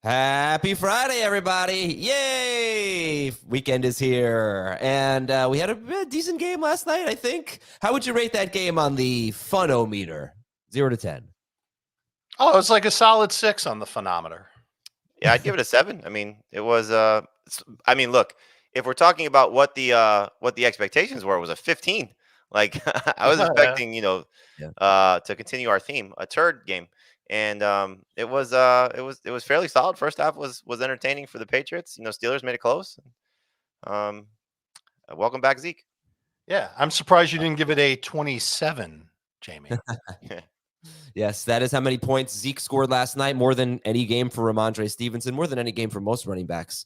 Happy Friday, everybody. Yay! Weekend is here. And we had a decent game last night, I think. How would you rate that game on the funometer? 0 to 10. Oh, it's like a solid 6 on the phonometer. Yeah, I'd give it a 7. I mean, it was look, if we're talking about what the expectations were, it was a 15. Like I was expecting, to continue our theme, a turd game. And it was fairly solid. First half was entertaining for the Patriots. Steelers made it close. Welcome back, Zeke. Yeah, I'm surprised you didn't give it a 27, Jamie. Yes, that is how many points Zeke scored last night, more than any game for Ramondre Stevenson, more than any game for most running backs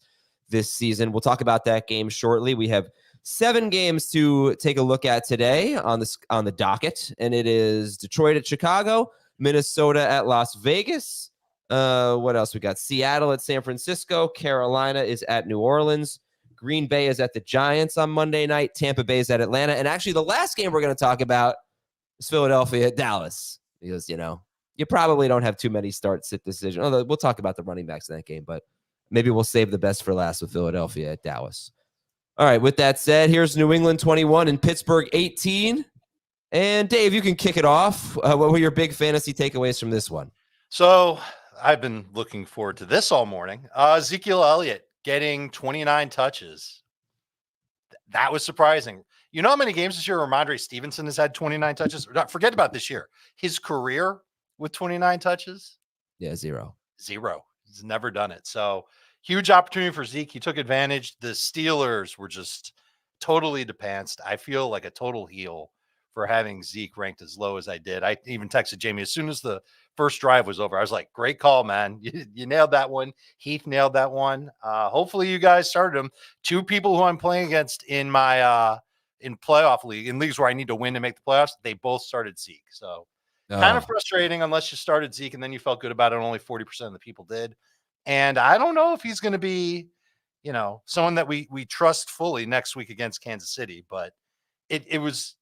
this season. We'll talk about that game shortly. We have 7 games to take a look at today on the docket, and it is Detroit at Chicago, Minnesota at Las Vegas. What else we got? Seattle at San Francisco. Carolina is at New Orleans. Green Bay is at the Giants on Monday night. Tampa Bay is at Atlanta. And actually, the last game we're going to talk about is Philadelphia at Dallas. Because, you probably don't have too many start-sit decisions. Although we'll talk about the running backs in that game, but maybe we'll save the best for last with Philadelphia at Dallas. All right, with that said, here's New England 21 and Pittsburgh 18. And Dave, you can kick it off. What were your big fantasy takeaways from this one? So I've been looking forward to this all morning. Ezekiel Elliott getting 29 touches. That was surprising. You know how many games this year Ramondre Stevenson has had 29 touches? Forget about this year. His career with 29 touches? Yeah, 0. He's never done it. So huge opportunity for Zeke. He took advantage. The Steelers were just totally depanced. I feel like a total heel for having Zeke ranked as low as I did. I even texted Jamie as soon as the first drive was over. I was like, great call, man. You nailed that one. Heath nailed that one. Hopefully you guys started him. 2 people who I'm playing against in my in playoff league, in leagues where I need to win to make the playoffs, they both started Zeke. So kind of frustrating unless you started Zeke and then you felt good about it. Only 40% of the people did. And I don't know if he's going to be, someone that we trust fully next week against Kansas City, but it was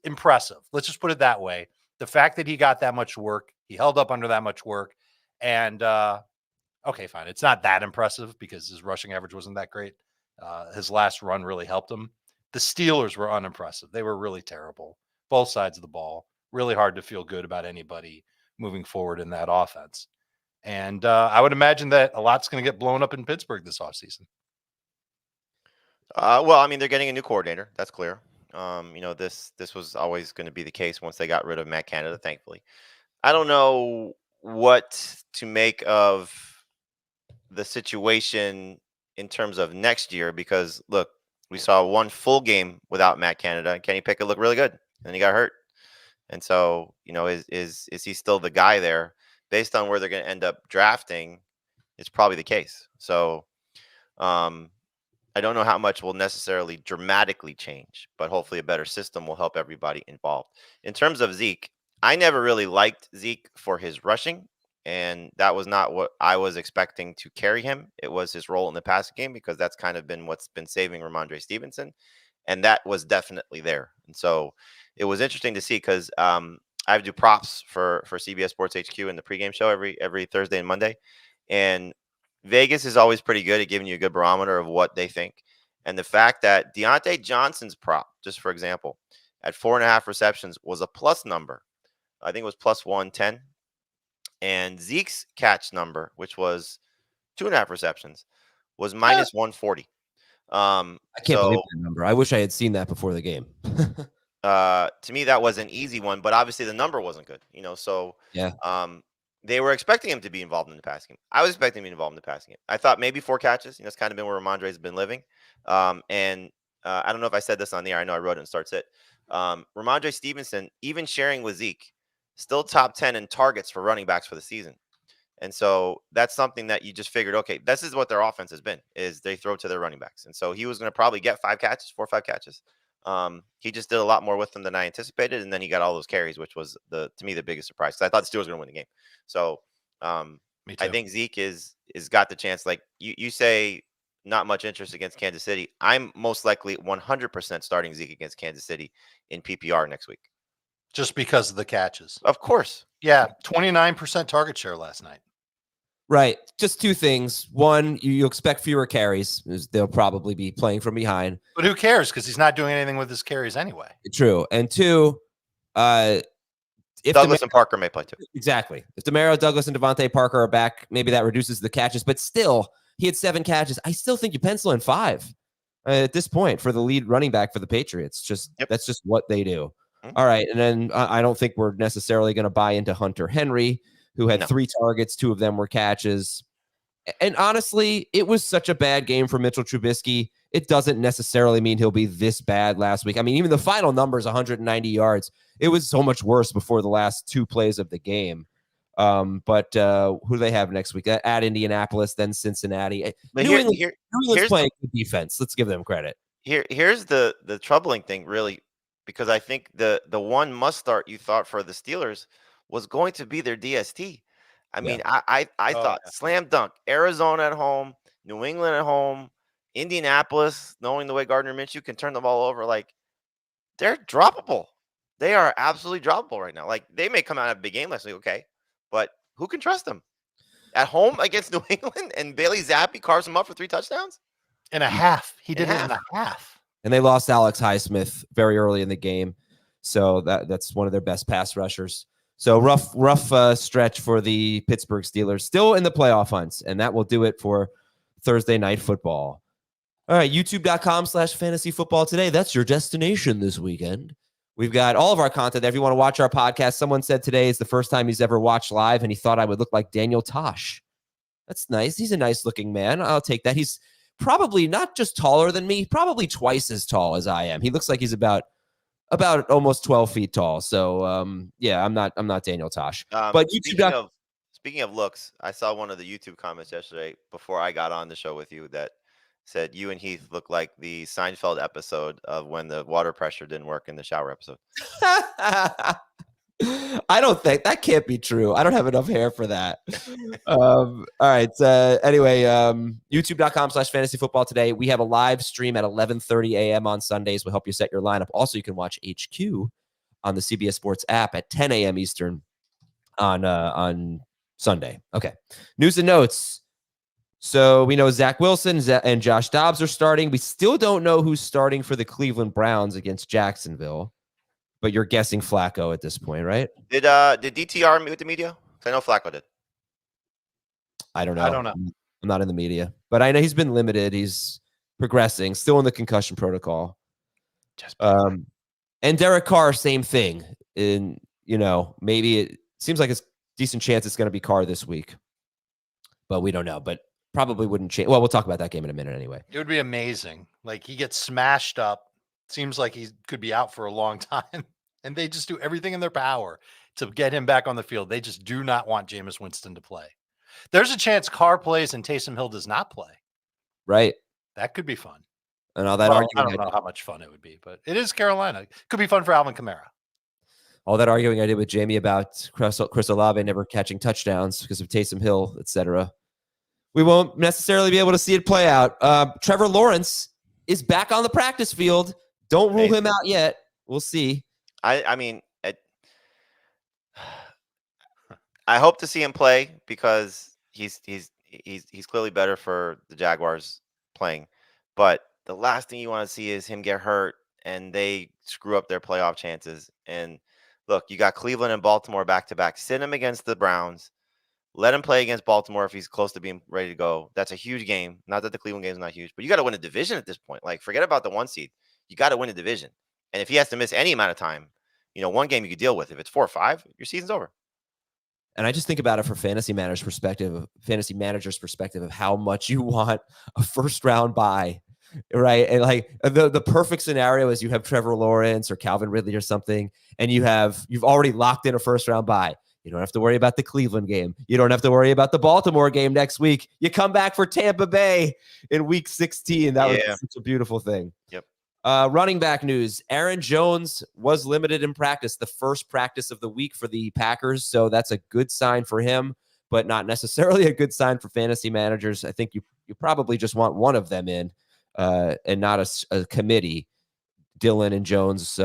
impressive. Let's just put it that way. The fact that he got that much work, he held up under that much work. And okay, fine. It's not that impressive because his rushing average wasn't that great. His last run really helped him. The Steelers were unimpressive. They were really terrible. Both sides of the ball. Really hard to feel good about anybody moving forward in that offense. And I would imagine that a lot's going to get blown up in Pittsburgh this offseason. They're getting a new coordinator. That's clear. This was always going to be the case once they got rid of Matt Canada, thankfully. I don't know what to make of the situation in terms of next year because, look, we saw one full game without Matt Canada, and Kenny Pickett looked really good, and then he got hurt. And so, is he still the guy there? Based on where they're going to end up drafting, it's probably the case. So, I don't know how much will necessarily dramatically change, but hopefully a better system will help everybody involved. In terms of Zeke, I never really liked Zeke for his rushing, and that was not what I was expecting to carry him. It was his role in the passing game because that's kind of been what's been saving Ramondre Stevenson, and that was definitely there. And so it was interesting to see because I do props for CBS Sports HQ in the pregame show every Thursday and Monday, and Vegas is always pretty good at giving you a good barometer of what they think. And the fact that Deontay Johnson's prop, just for example, at 4.5 receptions was a plus number. I think it was plus 110. And Zeke's catch number, which was 2.5 receptions, was minus 140. I can't believe that number. I wish I had seen that before the game. To me, that was an easy one, but obviously the number wasn't good. So yeah. They were expecting him to be involved in the passing game. I was expecting him to be involved in the passing game. I thought maybe 4 catches. That's kind of been where Ramondre's been living. I don't know if I said this on the air. I know I wrote it and starts it. Ramondre Stevenson, even sharing with Zeke, still top 10 in targets for running backs for the season. And so that's something that you just figured, okay, this is what their offense has been, is they throw to their running backs. And so he was going to probably get 4 or 5 catches. He just did a lot more with them than I anticipated, and then he got all those carries, which was to me the biggest surprise because I thought the Steelers were going to win the game. So I think Zeke is got the chance. Like you say, not much interest against Kansas City. I'm most likely 100% starting Zeke against Kansas City in PPR next week, just because of the catches. Of course, yeah, 29% target share last night. Right. Just two things. One, you expect fewer carries. They'll probably be playing from behind. But who cares? Because he's not doing anything with his carries anyway. True. And two, if Douglas and Parker may play too. Exactly. If DeMario Douglas and Devontae Parker are back, maybe that reduces the catches. But still, he had 7 catches. I still think you pencil in 5 at this point for the lead running back for the Patriots. That's just what they do. Mm-hmm. All right. And then I don't think we're necessarily going to buy into Hunter Henry, who had 3 targets. 2 of them were catches. And honestly, it was such a bad game for Mitchell Trubisky. It doesn't necessarily mean he'll be this bad last week. I mean, even the final number is 190 yards. It was so much worse before the last 2 plays of the game. But who do they have next week? At Indianapolis, then Cincinnati. But New England's playing good defense. Let's give them credit. Here's the troubling thing, really, because I think the one must start you thought for the Steelers was going to be their DST. I mean, I thought slam dunk. Arizona at home, New England at home, Indianapolis, knowing the way Gardner Minshew can turn the ball over, like they're droppable. They are absolutely droppable right now. Like they may come out of a big game last week, okay, but who can trust them? At home against New England and Bailey Zappi carves them up for 3 touchdowns? In a half. He did it in a half. And they lost Alex Highsmith very early in the game. So that's one of their best pass rushers. So rough stretch for the Pittsburgh Steelers, still in the playoff hunts, and that will do it for Thursday Night Football. All right, youtube.com/fantasyfootball today. That's your destination this weekend. We've got all of our content there. If you want to watch our podcast, someone said today is the first time he's ever watched live, and he thought I would look like Daniel Tosh. That's nice. He's a nice-looking man. I'll take that. He's probably not just taller than me, probably twice as tall as I am. He looks like he's about almost 12 feet tall. So I'm not Daniel Tosh. But YouTube. Speaking of looks, I saw one of the YouTube comments yesterday before I got on the show with you that said you and Heath look like the Seinfeld episode of when the water pressure didn't work in the shower episode. I don't think that can't be true. I don't have enough hair for that. All right. Anyway, youtube.com/fantasyfootball today. We have a live stream at 11:30 a.m. on Sundays. We'll help you set your lineup. Also, you can watch HQ on the CBS Sports app at 10 a.m. Eastern on Sunday. Okay. News and notes. So we know Zach Wilson and Josh Dobbs are starting. We still don't know who's starting for the Cleveland Browns against Jacksonville. But you're guessing Flacco at this point, right? Did DTR meet with the media? I know Flacco did. I don't know. I'm not in the media, but I know he's been limited. He's progressing, still in the concussion protocol. And Derek Carr, same thing. Maybe it seems like it's a decent chance it's going to be Carr this week, but we don't know. But probably wouldn't change. Well, we'll talk about that game in a minute anyway. It would be amazing. Like he gets smashed up. Seems like he could be out for a long time. And they just do everything in their power to get him back on the field. They just do not want Jameis Winston to play. There's a chance Carr plays and Taysom Hill does not play. Right. That could be fun. And all that I don't know how much fun it would be, but it is Carolina. It could be fun for Alvin Kamara. All that arguing I did with Jamie about Chris Olave never catching touchdowns because of Taysom Hill, etc. We won't necessarily be able to see it play out. Trevor Lawrence is back on the practice field. Don't rule him out yet. We'll see. I mean, I hope to see him play because he's clearly better for the Jaguars playing. But the last thing you want to see is him get hurt and they screw up their playoff chances. And look, you got Cleveland and Baltimore back to back. Sit him against the Browns. Let him play against Baltimore if he's close to being ready to go. That's a huge game. Not that the Cleveland game is not huge, but you got to win a division at this point. Like, forget about the 1 seed. You got to win a division. And if he has to miss any amount of time, one game you could deal with. If it's 4 or 5, your season's over. And I just think about it from fantasy manager's perspective of how much you want a first round bye, right? And like the perfect scenario is you have Trevor Lawrence or Calvin Ridley or something, and you've already locked in a first round bye. You don't have to worry about the Cleveland game. You don't have to worry about the Baltimore game next week. You come back for Tampa Bay in week 16. That was such a beautiful thing. Yep. Running back news. Aaron Jones was limited in practice, the first practice of the week for the Packers. So that's a good sign for him, but not necessarily a good sign for fantasy managers. I think you probably just want one of them in and not a committee. Dylan and Jones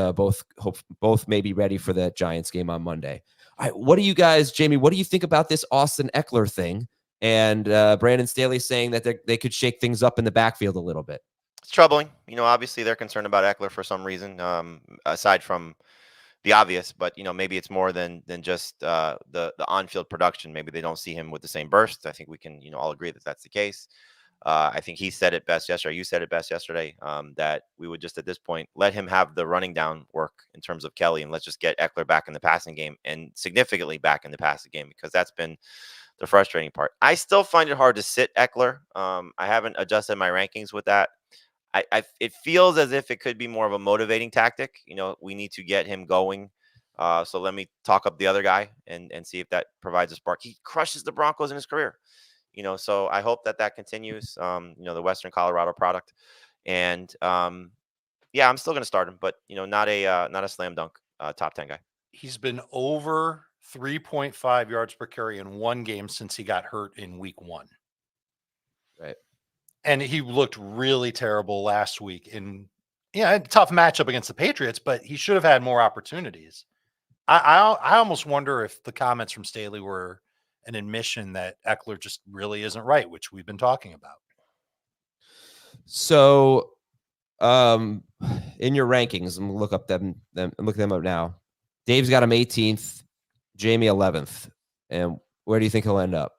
both may be ready for that Giants game on Monday. All right, what do you guys, Jamie, what do you think about this Austin Eckler thing? And Brandon Staley saying that they could shake things up in the backfield a little bit. It's troubling. Obviously they're concerned about Eckler for some reason, aside from the obvious, but maybe it's more than just the on-field production. Maybe they don't see him with the same burst. I think we can all agree that that's the case. I think he said it best yesterday. You said it best yesterday, that we would just at this point let him have the running down work in terms of Kelly, and let's just get Eckler back in the passing game, and significantly back in the passing game, because that's been the frustrating part. I still find it hard to sit Eckler. I haven't adjusted my rankings with that. It feels as if it could be more of a motivating tactic. We need to get him going. So let me talk up the other guy and see if that provides a spark. He crushes the Broncos in his career. So I hope that continues. The Western Colorado product, and yeah, I'm still going to start him, but not a slam dunk top 10 guy. He's been over 3.5 yards per carry in one game since he got hurt in week 1. Right. And he looked really terrible last week a tough matchup against the Patriots, but he should have had more opportunities. I almost wonder if the comments from Staley were an admission that Eckler just really isn't right, which we've been talking about. So, in your rankings, I'm gonna look up them up now. Dave's got him 18th, Jamie 11th, and where do you think he'll end up?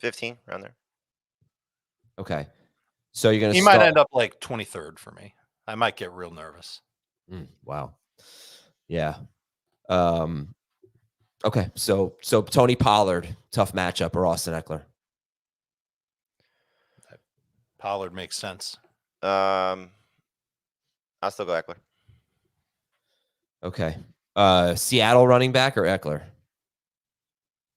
15, around there. Okay, so you're gonna. He might end up like 23rd for me. I might get real nervous. Wow. Yeah. Okay, so Tony Pollard, tough matchup, or Austin Eckler? Pollard makes sense. I'll still go Eckler. Okay. Seattle running back or Eckler?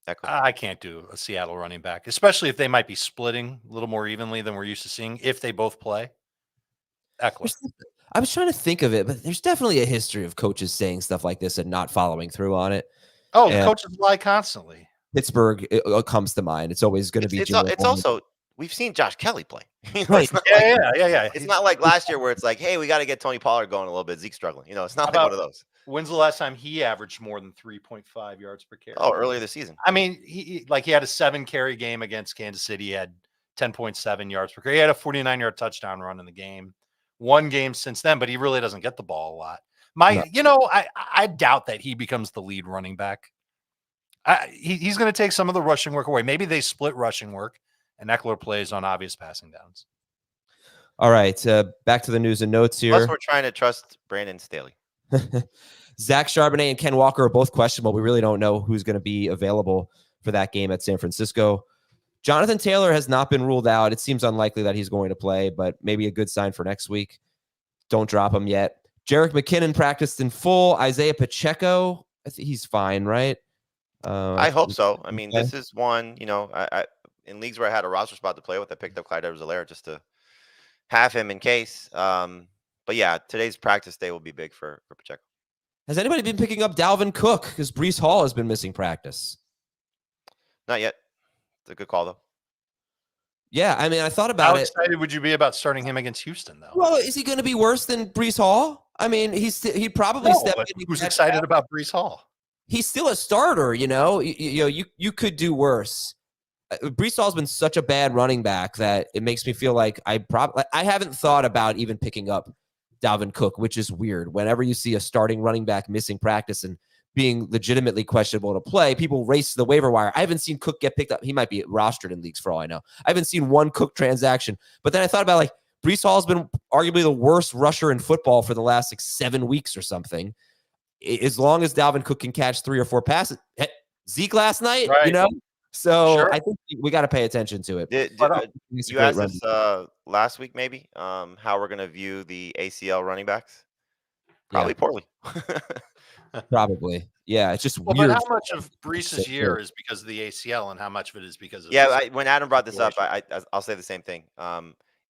Eckler. I can't do a Seattle running back, especially if they might be splitting a little more evenly than we're used to seeing. If they both play, Eckler. I was trying to think of it, but there's definitely a history of coaches saying stuff like this and not following through on it. Oh, the coaches lie constantly. Pittsburgh it comes to mind. It's always going to be. It's also, we've seen Josh Kelly play. Right. Yeah. It's not like last year where it's like, hey, we got to get Tony Pollard going a little bit. Zeke's struggling. It's not like one of those. When's the last time he averaged more than 3.5 yards per carry? Oh, earlier this season. I mean, he had a 7-carry game against Kansas City. He had 10.7 yards per carry. He had a 49-yard touchdown run in the game. One game since then, but he really doesn't get the ball a lot. I doubt that he becomes the lead running back. He's going to take some of the rushing work away. Maybe they split rushing work, and Eckler plays on obvious passing downs. All right, back to the news and notes here. Plus, we're trying to trust Brandon Staley. Zach Charbonnet and Ken Walker are both questionable. We really don't know who's going to be available for that game at San Francisco. Jonathan Taylor has not been ruled out. It seems unlikely that he's going to play, but maybe a good sign for next week. Don't drop him yet. Jerick McKinnon practiced in full. Isaiah Pacheco, I think he's fine, right? I hope so. I mean, this is one, I in leagues where I had a roster spot to play with, I picked up Clyde Edwards-Helaire just to have him in case. But yeah, today's practice day will be big for Pacheco. Has anybody been picking up Dalvin Cook? Because Breece Hall has been missing practice. Not yet. It's a good call, though. Yeah, I mean, I thought about it. How excited would you be about starting him against Houston, though? Well, is he going to be worse than Breece Hall? I mean, he'd probably step in. Who's excited about Breece Hall? He's still a starter, You could do worse. Breece Hall's been such a bad running back that it makes me feel like I haven't thought about even picking up Dalvin Cook, which is weird. Whenever you see a starting running back missing practice and being legitimately questionable to play, people race to the waiver wire. I haven't seen Cook get picked up. He might be rostered in leagues for all I know. I haven't seen one Cook transaction. But then I thought about Breece Hall's been arguably the worst rusher in football for the last 7 weeks or something. As long as Dalvin Cook can catch 3 or 4 passes, Zeke last night, right. So sure. I think we got to pay attention to it. You asked us last week, maybe, how we're going to view the ACL running backs. Probably poorly. Probably. Yeah, it's just weird. But how much of Breece's year is because of the ACL and how much of it is because of when Adam brought this up, I'll say the same thing.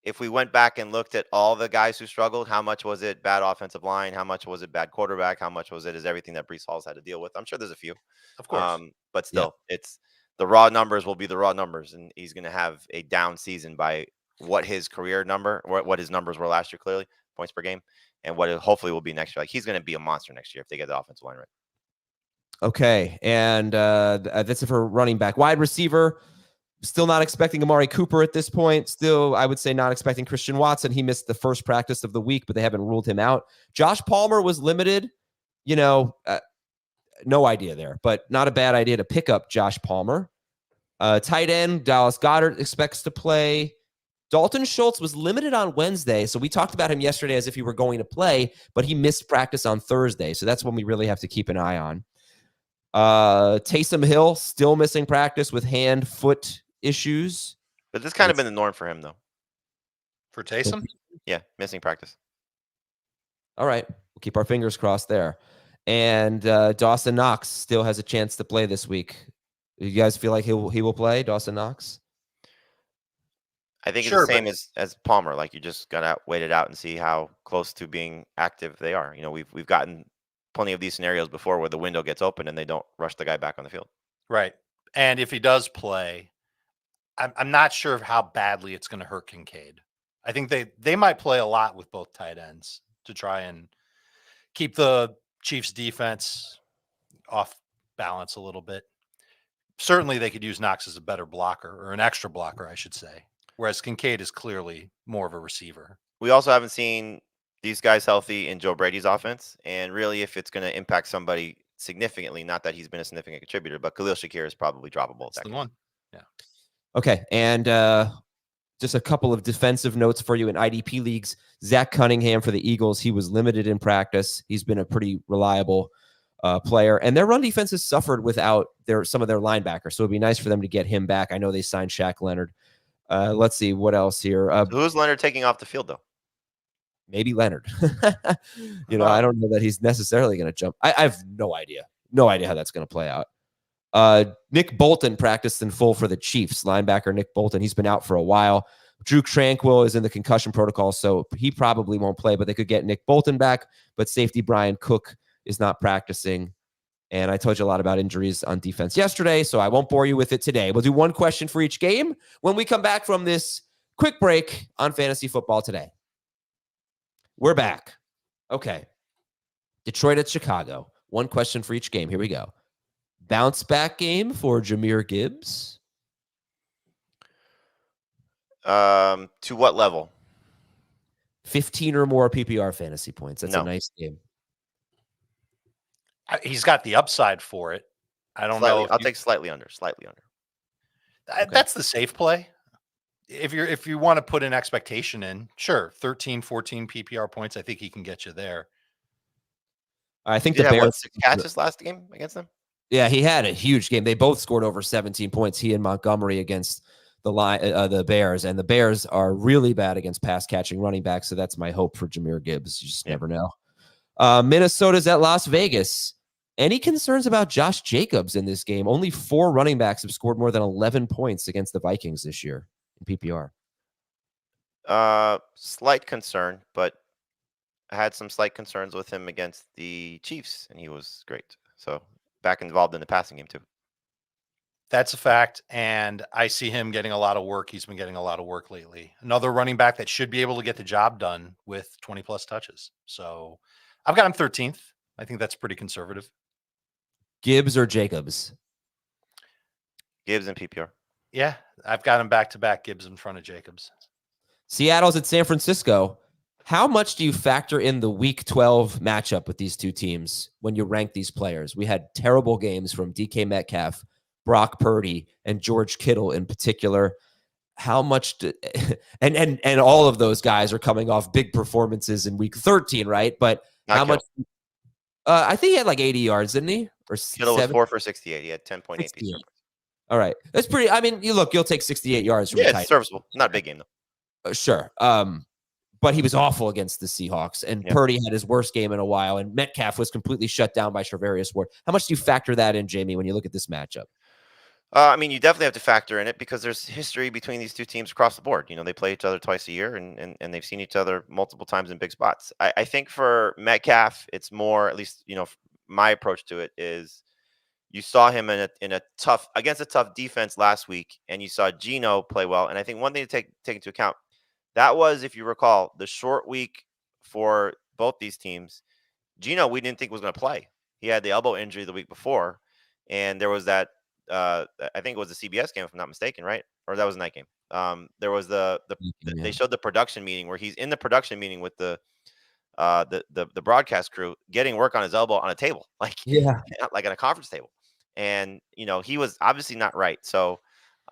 If we went back and looked at all the guys who struggled, how much was it bad offensive line? How much was it bad quarterback? How much was it is everything that Breece Hall's had to deal with? I'm sure there's a few. Of course. But still, it's the raw numbers will be the raw numbers, and he's going to have a down season by what his career number, or what his numbers were last year, clearly, points per game, and what it hopefully will be next year. He's going to be a monster next year if they get the offensive line right. Okay, and that's it for running back. Wide receiver, Still not expecting Amari Cooper at this point. Still, I would say not expecting Christian Watson. He missed the first practice of the week, but they haven't ruled him out. Josh Palmer was limited. No idea there, but not a bad idea to pick up Josh Palmer. Tight end, Dallas Goedert expects to play. Dalton Schultz was limited on Wednesday, so we talked about him yesterday as if he were going to play, but he missed practice on Thursday, so that's when we really have to keep an eye on. Taysom Hill still missing practice with hand-foot issues. But this kind of been the norm for him, though. For Taysom? Yeah, missing practice. All right, we'll keep our fingers crossed there. And Dawson Knox still has a chance to play this week. You guys feel like he will play, Dawson Knox? I think it's the same as Palmer. Like, you just gotta wait it out and see how close to being active they are. We've gotten plenty of these scenarios before where the window gets open and they don't rush the guy back on the field. Right. And if he does play, I'm not sure how badly it's going to hurt Kincaid. I think they might play a lot with both tight ends to try and keep the Chiefs defense off balance a little bit. Certainly they could use Knox as a better blocker, or an extra blocker, I should say. Whereas Kincaid is clearly more of a receiver. We also haven't seen these guys healthy in Joe Brady's offense. And really, if it's going to impact somebody significantly, not that he's been a significant contributor, but Khalil Shakir is probably droppable. That's the one. Yeah. Okay. And just a couple of defensive notes for you in IDP leagues. Zach Cunningham for the Eagles. He was limited in practice. He's been a pretty reliable player. And their run defense has suffered without some of their linebackers. So it'd be nice for them to get him back. I know they signed Shaq Leonard. Let's see what else here. Who's Leonard taking off the field, though? Maybe Leonard. I don't know that he's necessarily going to jump. I have no idea. No idea how that's going to play out. Nick Bolton practiced in full for the Chiefs. Linebacker Nick Bolton. He's been out for a while. Drew Tranquil is in the concussion protocol, so he probably won't play, but they could get Nick Bolton back. But safety Brian Cook is not practicing. And I told you a lot about injuries on defense yesterday, so I won't bore you with it today. We'll do one question for each game when we come back from this quick break on Fantasy Football Today. We're back. Okay. Detroit at Chicago. One question for each game. Here we go. Bounce back game for Jahmyr Gibbs. To what level? 15 or more PPR fantasy points. That's a nice game. He's got the upside for it. I don't know. I'll take slightly under. Slightly under. Okay. That's the safe play. If you want to put an expectation in, sure, 13, 14 PPR points, I think he can get you there. I think the Bears 6 catches last game against them. Yeah, he had a huge game. They both scored over 17 points. He and Montgomery against the Bears, and the Bears are really bad against pass catching running backs. So that's my hope for Jahmyr Gibbs. You just never know. Minnesota's at Las Vegas. Any concerns about Josh Jacobs in this game? Only 4 running backs have scored more than 11 points against the Vikings this year in PPR. Slight concern, but I had some slight concerns with him against the Chiefs, and he was great. So back involved in the passing game too. That's a fact, and I see him getting a lot of work. He's been getting a lot of work lately. Another running back that should be able to get the job done with 20-plus touches. So I've got him 13th. I think that's pretty conservative. Gibbs or Jacobs? Gibbs and PPR. Yeah, I've got him back-to-back Gibbs in front of Jacobs. Seattle's at San Francisco. How much do you factor in the Week 12 matchup with these two teams when you rank these players? We had terrible games from DK Metcalf, Brock Purdy, and George Kittle in particular. How much and all of those guys are coming off big performances in Week 13, right? But Not how Kittle. much? I think he had like 80 yards, didn't he? Or Kittle was 4 for 68. He had 10.8 PPR. All right, that's pretty. I mean, you'll take 68 yards from it's serviceable. Not a big game though. Sure. But he was awful against the Seahawks, and Purdy had his worst game in a while, and Metcalf was completely shut down by Charvarius Ward. How much do you factor that in, Jamie, when you look at this matchup? I mean, you definitely have to factor in it because there's history between these two teams across the board. They play each other twice a year, and they've seen each other multiple times in big spots. I think for Metcalf, it's more, at least, my approach to it is you saw him in a tough defense last week, and you saw Geno play well. And I think one thing to take into account, that was, if you recall, the short week for both these teams. Geno, we didn't think was going to play. He had the elbow injury the week before, and there was that I think it was the CBS game, if I'm not mistaken, right? Or that was a night game. There was they showed the production meeting where he's in the production meeting with the broadcast crew getting work on his elbow on a table, like Yeah. like at a conference table. And he was obviously not right. So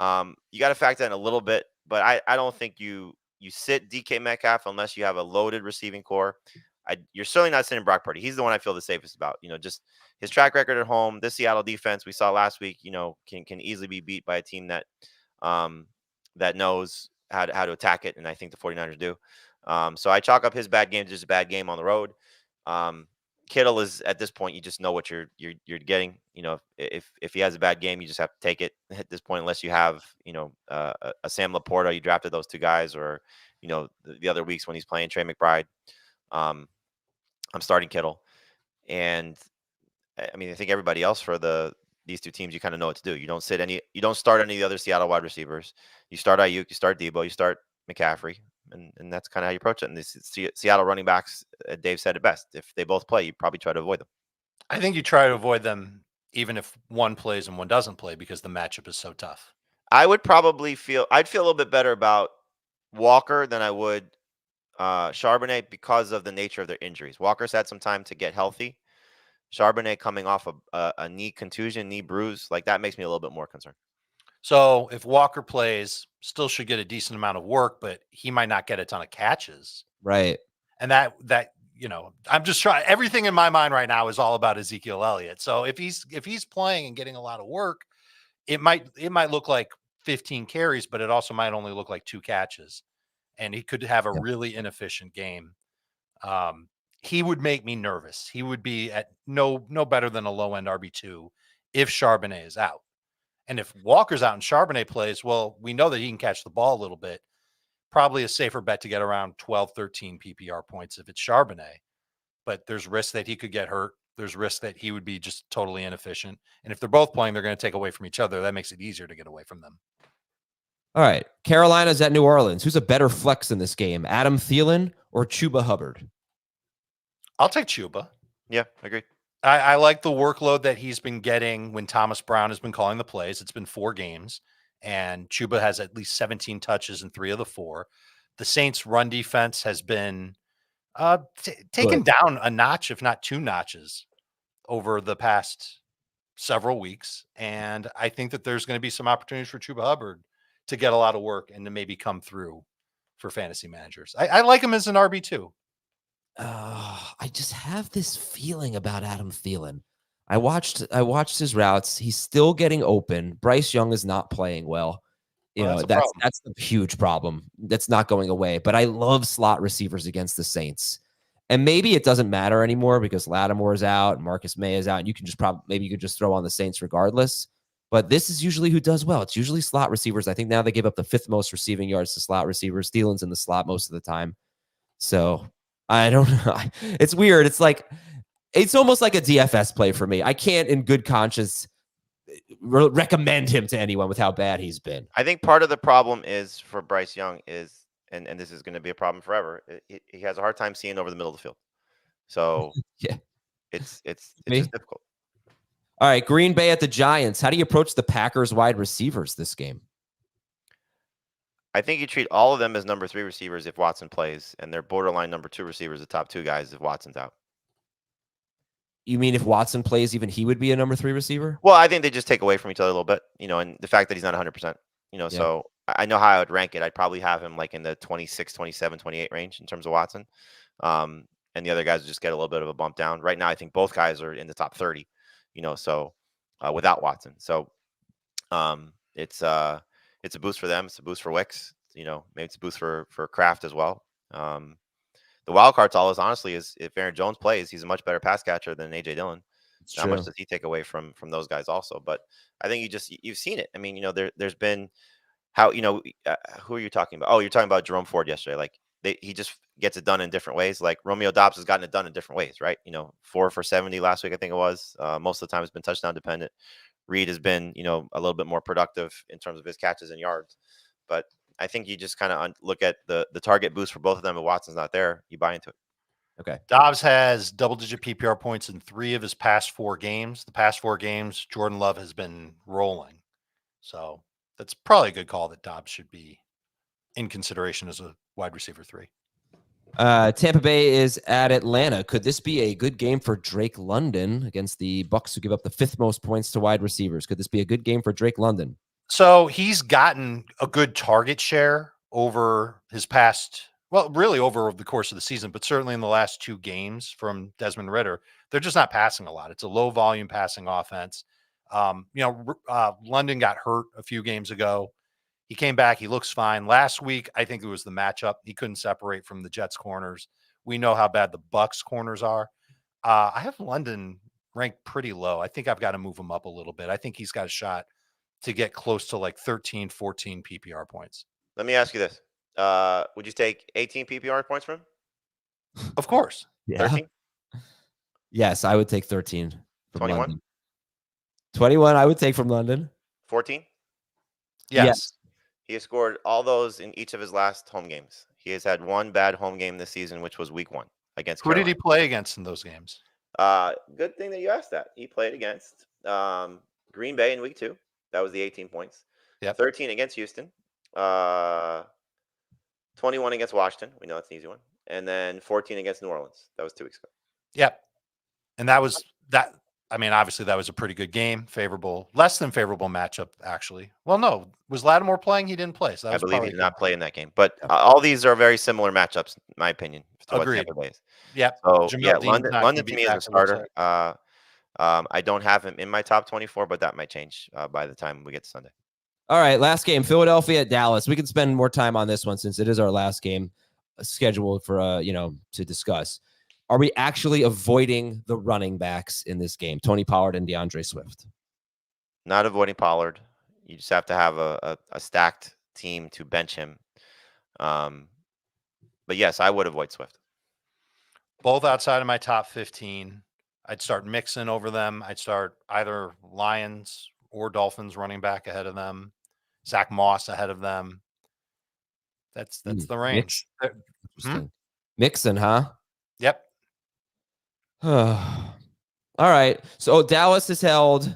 you got to factor in a little bit, but I don't think you sit DK Metcalf unless you have a loaded receiving core. You're certainly not sitting Brock Purdy. He's the one I feel the safest about. Just his track record at home. This Seattle defense we saw last week, can easily be beat by a team that that knows how to attack it, and I think the 49ers do. So I chalk up his bad game to just a bad game on the road. Kittle is, at this point, you just know what you're getting. If he has a bad game, you just have to take it at this point, unless you have a Sam Laporta. You drafted those two guys, or the other weeks when he's playing Trey McBride. I'm starting Kittle, and I mean I think everybody else for these two teams, you kind of know what to do. You don't start any of the other Seattle wide receivers. You start Ayuk, you start Debo, you start McCaffrey. And that's kind of how you approach it. And these Seattle running backs, Dave said it best. If they both play, you probably try to avoid them. I think you try to avoid them even if one plays and one doesn't play, because the matchup is so tough. I'd feel a little bit better about Walker than I would Charbonnet because of the nature of their injuries. Walker's had some time to get healthy. Charbonnet coming off a knee contusion, knee bruise, like that makes me a little bit more concerned. So if Walker plays, still should get a decent amount of work, but he might not get a ton of catches. Right. And that I'm just trying. Everything in my mind right now is all about Ezekiel Elliott. So if he's playing and getting a lot of work, it might look like 15 carries, but it also might only look like 2 catches, and he could have a really inefficient game. He would make me nervous. He would be at no better than a low end RB2 if Charbonnet is out. And if Walker's out and Charbonnet plays, well, we know that he can catch the ball a little bit. Probably a safer bet to get around 12, 13 PPR points if it's Charbonnet. But there's risk that he could get hurt. There's risk that he would be just totally inefficient. And if they're both playing, they're going to take away from each other. That makes it easier to get away from them. All right. Carolina's at New Orleans. Who's a better flex in this game, Adam Thielen or Chuba Hubbard? I'll take Chuba. Yeah, agreed. I like the workload that he's been getting when Thomas Brown has been calling the plays. It's been 4 games, and Chuba has at least 17 touches in 3 of the 4. The Saints' run defense has been taken down a notch, if not 2 notches, over the past several weeks. And I think that there's going to be some opportunities for Chuba Hubbard to get a lot of work and to maybe come through for fantasy managers. I like him as an RB2. I just have this feeling about Adam Thielen. I watched his routes. He's still getting open. Bryce Young is not playing well. That's the huge problem. That's not going away. But I love slot receivers against the Saints. And maybe it doesn't matter anymore because Lattimore is out and Marcus May is out, and you can just maybe you could just throw on the Saints regardless. But this is usually who does well. It's usually slot receivers. I think now they give up the 5th most receiving yards to slot receivers. Thielen's in the slot most of the time. So I don't know. It's weird. It's almost like a DFS play for me. I can't in good conscience recommend him to anyone with how bad he's been. I think part of the problem is for Bryce Young is, and this is going to be a problem forever, he has a hard time seeing over the middle of the field. So yeah, it's just difficult. All right, Green Bay at the Giants. How do you approach the Packers wide receivers this game? I think you treat all of them as number 3 receivers if Watson plays, and they're borderline number 2 receivers, the top 2 guys if Watson's out. You mean if Watson plays, even he would be a number 3 receiver? Well, I think they just take away from each other a little bit, and the fact that he's not 100%, so I know how I would rank it. I'd probably have him like in the 26, 27, 28 range in terms of Watson. And the other guys would just get a little bit of a bump down. Right now, I think both guys are in the top 30, so without Watson. So it's a boost for them. It's a boost for Wicks. Maybe it's a boost for Kraft as well. The wild card to all this, honestly, is if Aaron Jones plays, he's a much better pass catcher than AJ Dillon. How much does he take away from those guys also? But I think you've seen it. I mean, there's been how who are you talking about? Oh, you're talking about Jerome Ford yesterday. Like he just gets it done in different ways. Like Romeo Doubs has gotten it done in different ways, right? 4 for 70 last week, I think it was. Most of the time, it's been touchdown dependent. Reed has been, a little bit more productive in terms of his catches and yards. But I think you just kind of look at the target boost for both of them. If Watson's not there, you buy into it. Okay. Dobbs has double-digit PPR points in 3 of his past 4 games. The past 4 games, Jordan Love has been rolling. So that's probably a good call that Dobbs should be in consideration as a wide receiver 3. Tampa Bay is at Atlanta. Could this be a good game for Drake London against the Bucs, who give up the 5th most points to wide receivers? Could this be a good game for Drake London? So he's gotten a good target share over his past, well, really over the course of the season, but certainly in the last 2 games from Desmond Ridder. They're just not passing a lot. It's a low volume passing offense. London got hurt a few games ago. He came back. He looks fine. Last week, I think it was the matchup. He couldn't separate from the Jets corners. We know how bad the Bucs corners are. I have London ranked pretty low. I think I've got to move him up a little bit. I think he's got a shot to get close to like 13, 14 PPR points. Let me ask you this. Would you take 18 PPR points from him? Of course. Yeah. 13? Yes, I would take 13 from 21? London. 21, I would take from London. 14? Yes. He has scored all those in each of his last home games. He has had one bad home game this season, which was week 1 against Who Carolina. did he play against in those games? Good thing that you asked that. He played against Green Bay in week 2. That was the 18 points. Yep. 13 against Houston. 21 against Washington. We know that's an easy one. And then 14 against New Orleans. That was 2 weeks ago. Yep. And that was that. I mean, obviously that was a pretty good game. Favorable, less than favorable matchup, actually. Well, no. Was Lattimore playing? He didn't play. So that I was believe he probably did not play in that game. But all these are very similar matchups, in my opinion. To what Agreed. Tampa Bay is. Yep. So, Jamel yeah, Dean's London not gonna to be me is back, a it looks starter. I don't have him in my top 24, but that might change by the time we get to Sunday. All right, last game, Philadelphia at Dallas. We can spend more time on this one since it is our last game scheduled for to discuss. Are we actually avoiding the running backs in this game, Tony Pollard and DeAndre Swift? Not avoiding Pollard. You just have to have a stacked team to bench him. But yes, I would avoid Swift. Both outside of my top 15. I'd start Mixon over them. I'd start either Lions or Dolphins running back ahead of them. Zach Moss ahead of them. That's the range. Interesting. Mixon, huh? Yep. All right. So Dallas has held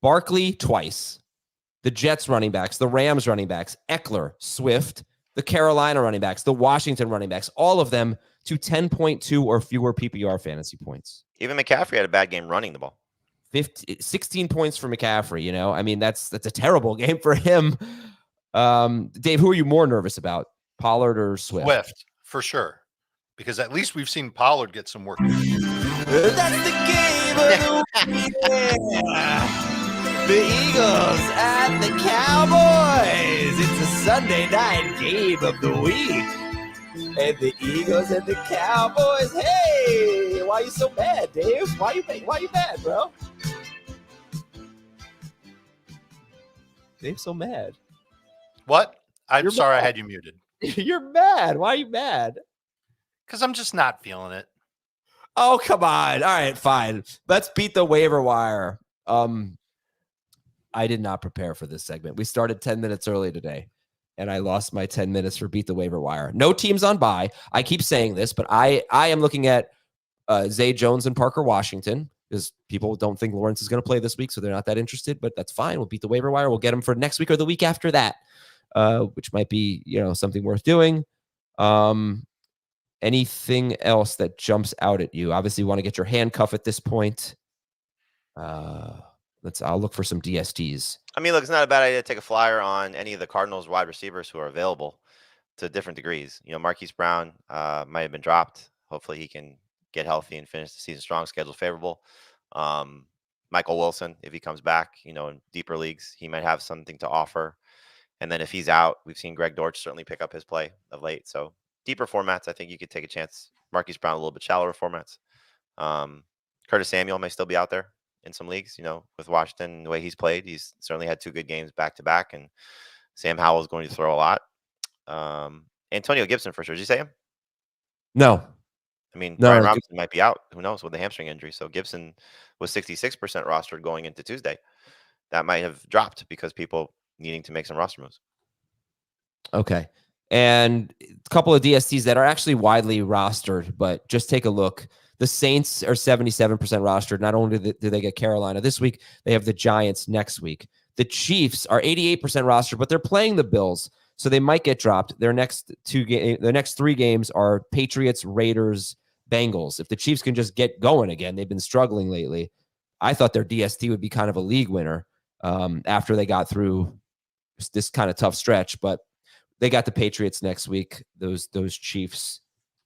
Barkley twice, the Jets running backs, the Rams running backs, Eckler, Swift, the Carolina running backs, the Washington running backs, all of them to 10.2 or fewer PPR fantasy points. Even McCaffrey had a bad game running the ball. 16 points for McCaffrey. I mean, that's a terrible game for him. Dave, who are you more nervous about, Pollard or Swift? Swift, for sure. Because at least we've seen Pollard get some work. That's the game of the week. The Eagles at the Cowboys. It's a Sunday night game of the week. And the Eagles and the Cowboys. Hey, why are you so mad, Dave? Why you mad, bro? Dave's so mad. What? I'm You're sorry mad. I had you muted. You're mad. Why are you mad? Because I'm just not feeling it. Oh, come on. All right, fine. Let's beat the waiver wire. I did not prepare for this segment. We started 10 minutes early today, and I lost my 10 minutes for beat the waiver wire. No teams on bye. I keep saying this, but I am looking at Zay Jones and Parker Washington because people don't think Lawrence is going to play this week, so they're not that interested, but that's fine. We'll beat the waiver wire. We'll get him for next week or the week after that, which might be, something worth doing. Anything else that jumps out at you? Obviously, you want to get your handcuff at this point. I'll look for some DSTs. I mean, look, it's not a bad idea to take a flyer on any of the Cardinals wide receivers who are available to different degrees. Marquise Brown might have been dropped. Hopefully he can get healthy and finish the season strong, schedule favorable. Michael Wilson, if he comes back, in deeper leagues, he might have something to offer. And then if he's out, we've seen Greg Dortch certainly pick up his play of late. So deeper formats, I think you could take a chance. Marquise Brown, a little bit shallower formats. Curtis Samuel may still be out there in some leagues, with Washington and the way he's played. He's certainly had 2 good games back to back, and Sam Howell is going to throw a lot. Antonio Gibson for sure. Did you say him? No. I mean, No, Brian Robinson might be out. Who knows with the hamstring injury? So Gibson was 66% rostered going into Tuesday. That might have dropped because people needing to make some roster moves. Okay. And a couple of DSTs that are actually widely rostered, but just take a look. The Saints are 77% rostered. Not only do they get Carolina this week, they have the Giants next week. The Chiefs are 88% rostered, but they're playing the Bills, so they might get dropped. Their next three games are Patriots, Raiders, Bengals. If the Chiefs can just get going again, they've been struggling lately. I thought their DST would be kind of a league winner after they got through this kind of tough stretch, but they got the Patriots next week. Those Chiefs.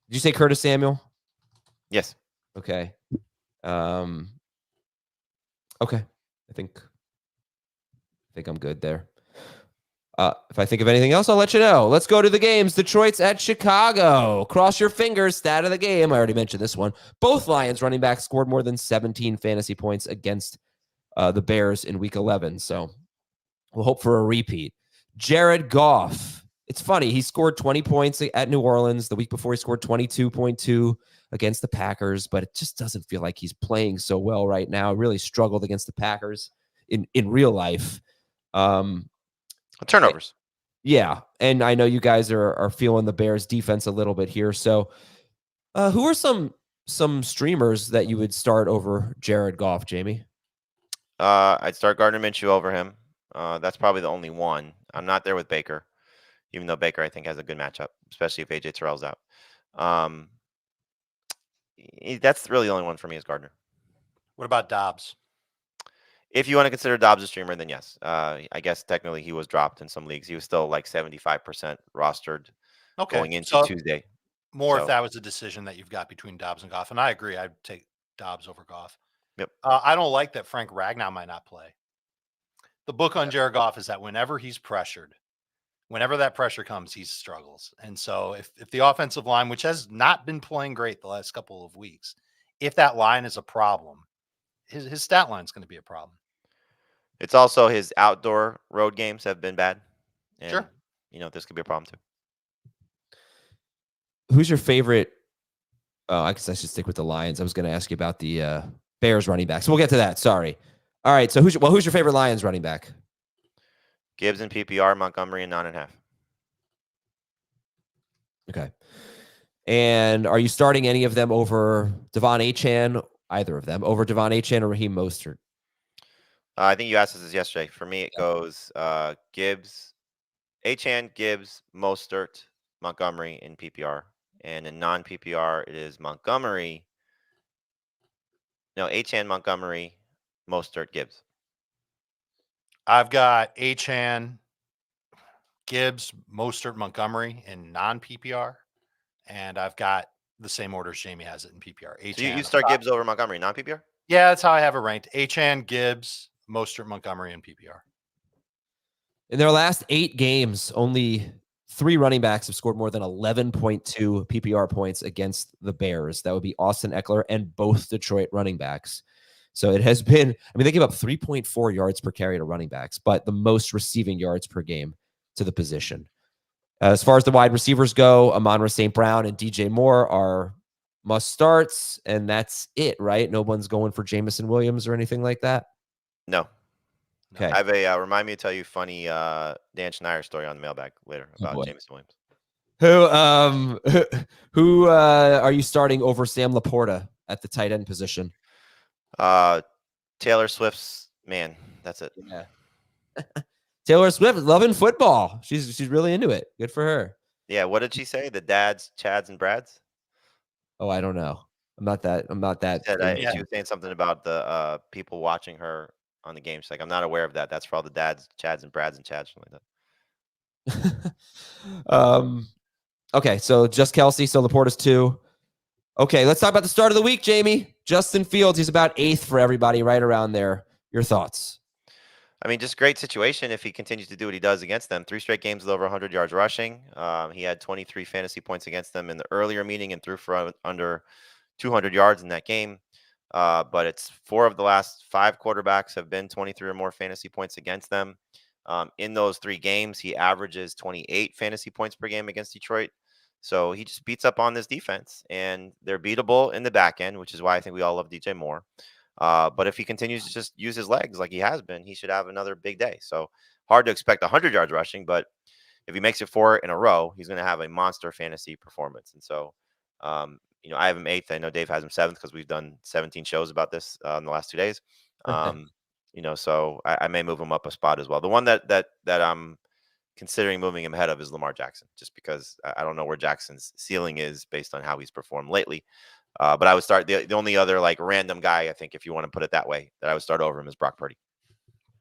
Did you say Curtis Samuel? Yes. Okay. Okay. I think I'm good there. If I think of anything else, I'll let you know. Let's go to the games. Detroit's at Chicago. Cross your fingers. Stat of the game. I already mentioned this one. Both Lions running backs scored more than 17 fantasy points against the Bears in Week 11. So we'll hope for a repeat. Jared Goff. It's funny. He scored 20 points at New Orleans. The week before, he scored 22.2 against the Packers, but it just doesn't feel like he's playing so well right now. Really struggled against the Packers in real life. Turnovers. Yeah, and I know you guys are feeling the Bears defense a little bit here. So who are some streamers that you would start over Jared Goff, Jamie? I'd start Gardner Minshew over him. That's probably the only one. I'm not there with Baker, even though Baker, I think, has a good matchup, especially if AJ Terrell's out. That's really the only one for me is Gardner. What about Dobbs? If you want to consider Dobbs a streamer, then yes. I guess technically he was dropped in some leagues. He was still like 75% rostered going into Tuesday. If that was a decision that you've got between Dobbs and Goff. And I agree. I'd take Dobbs over Goff. Yep. I don't like that Frank Ragnow might not play. The book on Jared Goff is that whenever he's pressured, whenever that pressure comes, he struggles. And so if the offensive line, which has not been playing great the last couple of weeks, if that line is a problem, his stat line is going to be a problem. It's also his outdoor road games have been bad. And, sure. This could be a problem too. Who's your favorite? I guess I should stick with the Lions. I was going to ask you about the Bears running backs. We'll get to that. Sorry. All right. So who's your favorite Lions running back? Gibbs and PPR, Montgomery and 9.5. Okay. And are you starting any of them over Devon Achane? Either of them over Devon Achane or Raheem Mostert? I think you asked us this yesterday. For me, it goes Gibbs, Achane, Gibbs, Mostert, Montgomery in PPR. And in non-PPR, it is Montgomery. No, Achane, Montgomery, Mostert, Gibbs. I've got Achane, Gibbs, Mostert, Montgomery in non-PPR. And I've got the same order as Jamie has it in PPR. So you start Gibbs over Montgomery, non-PPR? Yeah, that's how I have it ranked. Achane, Gibbs, Mostert, Montgomery, and PPR. In their last 8 games, only 3 running backs have scored more than 11.2 PPR points against the Bears. That would be Austin Eckler and both Detroit running backs. So it has been, they give up 3.4 yards per carry to running backs, but the most receiving yards per game to the position. As far as the wide receivers go, Amon-Ra St. Brown and DJ Moore are must starts, and that's it, right? No one's going for Jameson Williams or anything like that? No. Okay. I have a remind me to tell you funny Dan Schneider story on the mailbag later about Jameson Williams. Who are you starting over Sam Laporta at the tight end position? Taylor Swift's man. That's it. Yeah. Taylor Swift loving football. She's really into it. Good for her. Yeah. What did she say? The dads, Chads, and Brads? Oh, I don't know. I'm not that. She was saying something about the people watching her on the game. She's like, I'm not aware of that. That's for all the dads, Chads, and Brads, and Chads, something like that. Okay, so just Kelsey. So Laporta's 2. Okay, let's talk about the start of the week, Jamie. Justin Fields, he's about 8th for everybody, right around there. Your thoughts? Just great situation if he continues to do what he does against them. 3 straight games with over 100 yards rushing. He had 23 fantasy points against them in the earlier meeting and threw for under 200 yards in that game. But it's 4 of the last 5 quarterbacks have been 23 or more fantasy points against them. In those 3 games, he averages 28 fantasy points per game against Detroit. So he just beats up on this defense, and they're beatable in the back end, which is why I think we all love DJ Moore. But if he continues to just use his legs like he has been, he should have another big day. So hard to expect 100 yards rushing, but if he makes it 4 in a row, he's going to have a monster fantasy performance. And so, I have him 8th. I know Dave has him 7th because we've done 17 shows about this in the last 2 days. So I may move him up a spot as well. The one that I'm considering moving him ahead of is Lamar Jackson, just because I don't know where Jackson's ceiling is based on how he's performed lately. But I would start the only other like random guy, I think, if you want to put it that way, that I would start over him is Brock Purdy.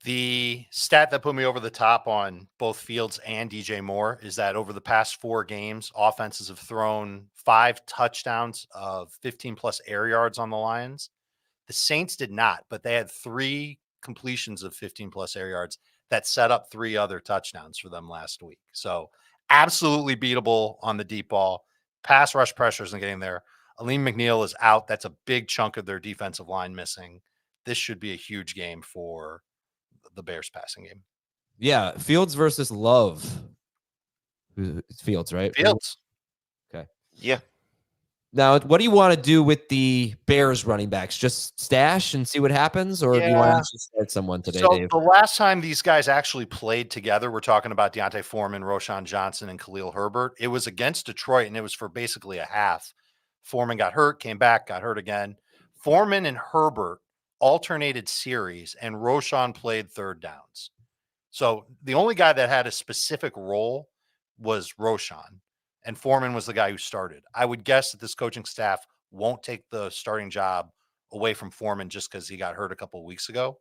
The stat that put me over the top on both Fields and DJ Moore is that over the past 4 games, offenses have thrown 5 touchdowns of 15 plus air yards on the Lions. The Saints did not, but they had 3 completions of 15 plus air yards that set up 3 other touchdowns for them last week. So absolutely beatable on the deep ball. Pass rush pressure isn't getting there. Aleem McNeil is out. That's a big chunk of their defensive line missing. This should be a huge game for the Bears passing game. Yeah. Fields versus Love. Fields, right? Fields. Okay. Yeah. Now, what do you want to do with the Bears running backs? Just stash and see what happens? Or do you want to actually start someone today, So Dave? the last time these guys actually played together, we're talking about Deontay Foreman, Roshan Johnson, and Khalil Herbert. It was against Detroit, and it was for basically a half. Foreman got hurt, came back, got hurt again. Foreman and Herbert alternated series, and Roshan played third downs. So the only guy that had a specific role was Roshan, and Foreman was the guy who started. I would guess that this coaching staff won't take the starting job away from Foreman just because he got hurt a couple of weeks ago.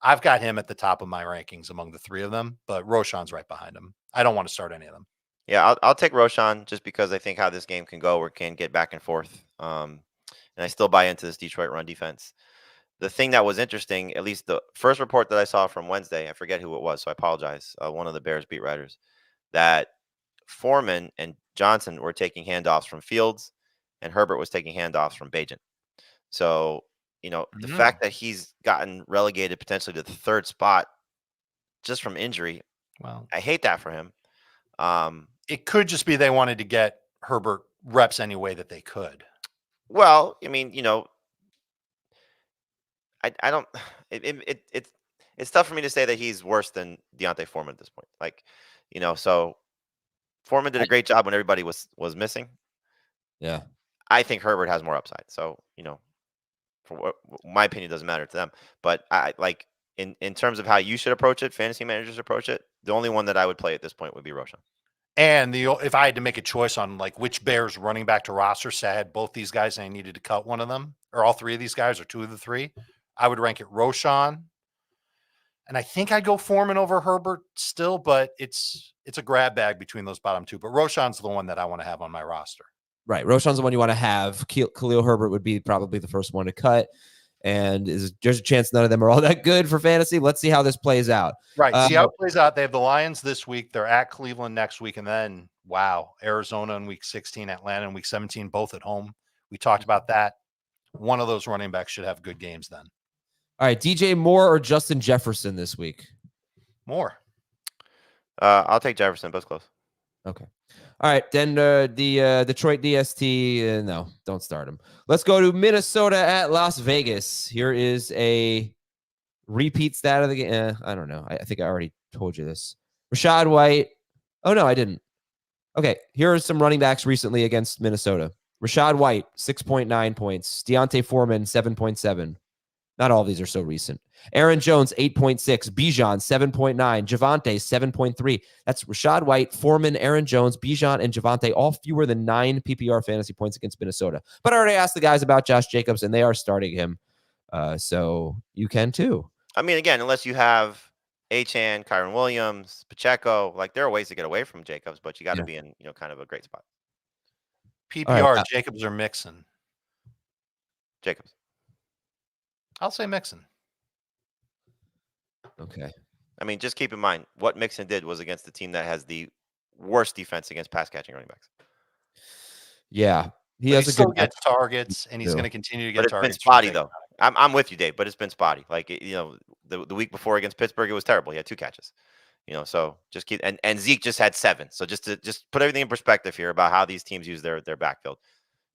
I've got him at the top of my rankings among the 3 of them, but Roshan's right behind him. I don't want to start any of them. Yeah, I'll take Roshan just because I think how this game can go or can get back and forth. And I still buy into this Detroit run defense. The thing that was interesting, at least the first report that I saw from Wednesday, I forget who it was, so I apologize, one of the Bears beat writers, that Foreman and Johnson were taking handoffs from Fields and Herbert was taking handoffs from Bajan. So, the fact that he's gotten relegated potentially to the 3rd spot just from injury, well, I hate that for him. It could just be they wanted to get Herbert reps any way that they could. Well, I mean, I don't. It's tough for me to say that he's worse than Deontay Foreman at this point. Like, so Foreman did a great job when everybody was missing. Yeah, I think Herbert has more upside. So, for what my opinion doesn't matter to them. But I like in terms of how you should approach it, fantasy managers approach it. The only one that I would play at this point would be Roshan. And if I had to make a choice on like which Bears running back to roster, say I had both these guys and I needed to cut one of them, or all 3 of these guys, or 2 of the 3, I would rank it Roshan. And I think I'd go Foreman over Herbert still, but it's a grab bag between those bottom 2. But Roshan's the one that I want to have on my roster. right. Roshan's the one you want to have. Khalil Herbert would be probably the first one to cut. And there's a chance none of them are all that good for fantasy. Let's see how this plays out. Right. See how it plays out. They have the Lions this week. They're at Cleveland next week. And then, wow, Arizona in week 16, Atlanta in week 17, both at home. We talked about that. One of those running backs should have good games then. All right. DJ Moore or Justin Jefferson this week? Moore. I'll take Jefferson. Both close. Okay. All right. Then the Detroit DST, no, don't start him. Let's go to Minnesota at Las Vegas. Here is a repeat stat of the game. I don't know. I think I already told you this. Rachaad White. Oh, no, I didn't. Okay. Here are some running backs recently against Minnesota. Rachaad White, 6.9 points. Deontay Foreman, 7.7. Not all of these are so recent. Aaron Jones, 8.6. Bijan, 7.9. Javonte, 7.3. That's Rachaad White, Foreman, Aaron Jones, Bijan, and Javonte, all fewer than 9 PPR fantasy points against Minnesota. But I already asked the guys about Josh Jacobs, and they are starting him. So you can too. I mean, again, unless you have Achane, Kyron Williams, Pacheco, like there are ways to get away from Jacobs, but you got to be in, kind of a great spot. PPR, right, Jacobs or Mixon? Jacobs. I'll say Mixon. Okay. I mean, just keep in mind what Mixon did was against the team that has the worst defense against pass catching running backs. Yeah. He still gets targets, and he's going to continue to get targets. It's been spotty, though. I'm with you, Dave, but it's been spotty. Like, the week before against Pittsburgh, it was terrible. He had 2 catches. So just keep and Zeke just had 7. So just put everything in perspective here about how these teams use their backfield.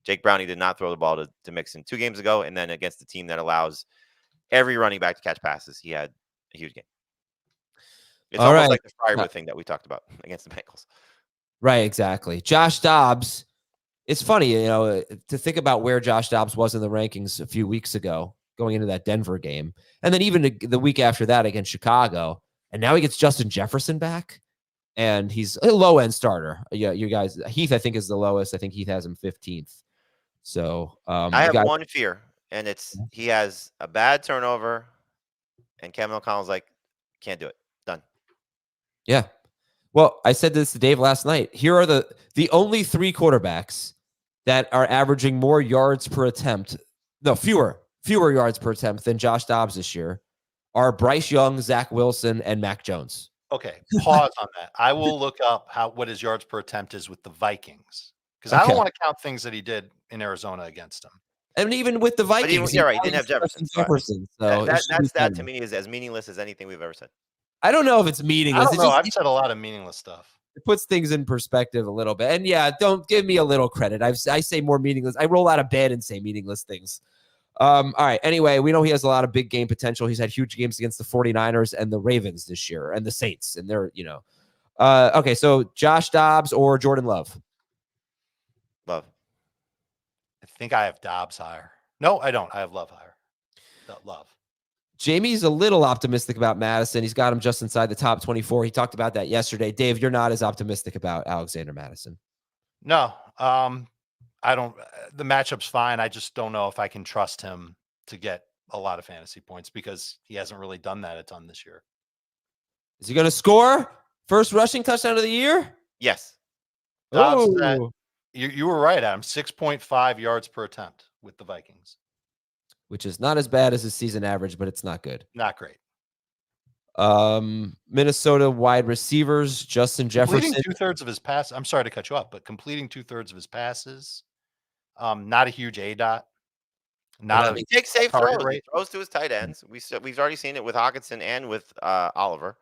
Jake Browning did not throw the ball to Mixon 2 games ago, and then against the team that allows every running back to catch passes, he had a huge game. It's All almost right. like the Fryerwood thing that we talked about against the Bengals. Right, exactly. Josh Dobbs. It's funny, to think about where Josh Dobbs was in the rankings a few weeks ago, going into that Denver game, and then even the week after that against Chicago, and now he gets Justin Jefferson back, and he's a low end starter. Yeah, you guys, Heath, I think is the lowest. I think Heath has him 15th. So I have one fear, and it's he has a bad turnover, and Kevin O'Connell's like, can't do it. Done. Yeah. Well, I said this to Dave last night. Here are the only 3 quarterbacks that are averaging more yards per attempt. No, fewer yards per attempt than Josh Dobbs this year are Bryce Young, Zach Wilson, and Mac Jones. Okay, pause on that. I will look up what his yards per attempt is with the Vikings, because I don't want to count things that he did in Arizona against him. And even with the Vikings, you're right. He didn't have Jefferson. So that to me is as meaningless as anything we've ever said. I don't know if it's meaningless. I don't know. I've said a lot of meaningless stuff. It puts things in perspective a little bit. And yeah, don't give me a little credit. I say more meaningless. I roll out of bed and say meaningless things. All right. Anyway, we know he has a lot of big game potential. He's had huge games against the 49ers and the Ravens this year and the Saints. And they're, okay. So Josh Dobbs or Jordan Love? Love. I think I have Dobbs higher. No, I don't. I have Love higher. Love. Jamie's a little optimistic about Madison. He's got him just inside the top 24. He talked about that yesterday. Dave, you're not as optimistic about Alexander Madison. No, I don't. The matchup's fine. I just don't know if I can trust him to get a lot of fantasy points because he hasn't really done that a ton this year. Is he going to score first rushing touchdown of the year? Yes. Dobbs, you were right, Adam. 6.5 yards per attempt with the Vikings, which is not as bad as his season average, but it's not good. Not great. Minnesota wide receivers, Justin Jefferson. Completing 2/3 of his passes. I'm sorry to cut you off, but completing 2/3 of his passes. Not a huge ADOT. He takes safe throws. He throws to his tight ends. We've already seen it with Hawkinson and with Oliver.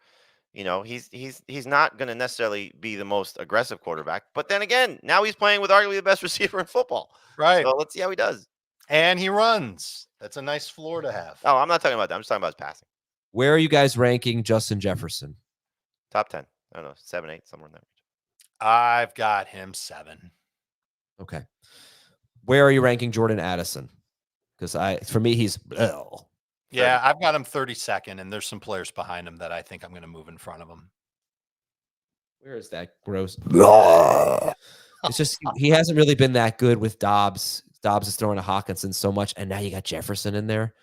He's not going to necessarily be the most aggressive quarterback, but then again, now he's playing with arguably the best receiver in football. Right. So let's see how he does. And he runs. That's a nice floor to have. Oh, I'm not talking about that. I'm just talking about his passing. Where are you guys ranking Justin Jefferson? Top 10. I don't know, 7, 8, somewhere in that range. I've got him 7. Okay. Where are you ranking Jordan Addison? Because for me, he's Yeah, I've got him 32nd, and there's some players behind him that I think I'm going to move in front of him. Where is that gross? It's just he hasn't really been that good with Dobbs. Dobbs is throwing to Hawkinson so much, and now you got Jefferson in there.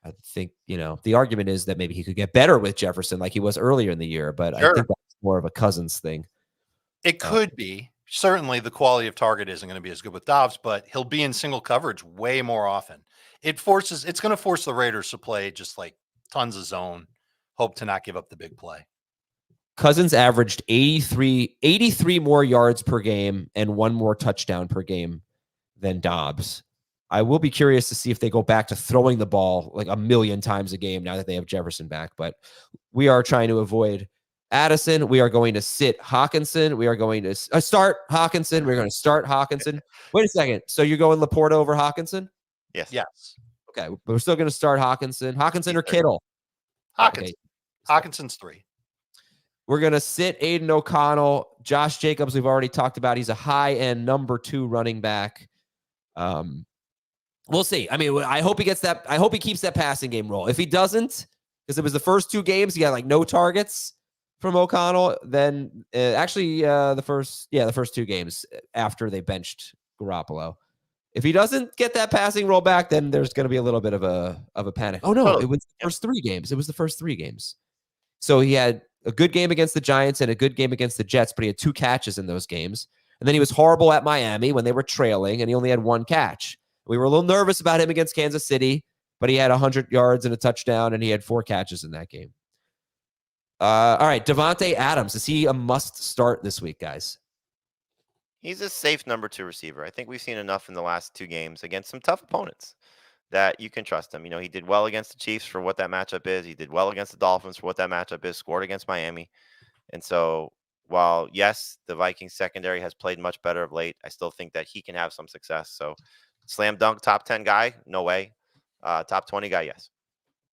I think, the argument is that maybe he could get better with Jefferson like he was earlier in the year, but I think that's more of a Cousins thing. It could be. Certainly the quality of target isn't going to be as good with Dobbs, but he'll be in single coverage way more often. It's going to force the Raiders to play just like tons of zone, hope to not give up the big play. Cousins averaged 83 more yards per game and 1 more touchdown per game than Dobbs. I will be curious to see if they go back to throwing the ball like 1 million times a game now that they have Jefferson back. But we are trying to avoid Addison. We are going to sit Hawkinson. We are going to start Hawkinson. We're going to start Hawkinson. Wait a second. So you're going Laporta over Hawkinson? Yes. Yes. Okay. We're still going to start Hawkinson. Hawkinson or Kittle? Hawkinson. Okay. Hawkinson's 3. We're going to sit Aiden O'Connell. Josh Jacobs, we've already talked about. He's a high-end number 2 running back. We'll see. I mean, I hope he gets that. I hope he keeps that passing game roll. If he doesn't, because it was the first 2 games, he got like no targets from O'Connell. Then the first 2 games after they benched Garoppolo. If he doesn't get that passing roll back, then there's going to be a little bit of a panic. Oh no, it was the first 3 games. It was the first 3 games. So he had a good game against the Giants and a good game against the Jets, but he had 2 catches in those games. And then he was horrible at Miami when they were trailing, and he only had 1 catch. We were a little nervous about him against Kansas City, but he had 100 yards and a touchdown, and he had 4 catches in that game. All right, Devontae Adams. Is he a must start this week, guys? He's a safe number 2 receiver. I think we've seen enough in the last 2 games against some tough opponents that you can trust him. He did well against the Chiefs for what that matchup is. He did well against the Dolphins for what that matchup is, scored against Miami. And so while, yes, the Vikings secondary has played much better of late, I still think that he can have some success. So slam dunk top 10 guy, no way. Top 20 guy, yes.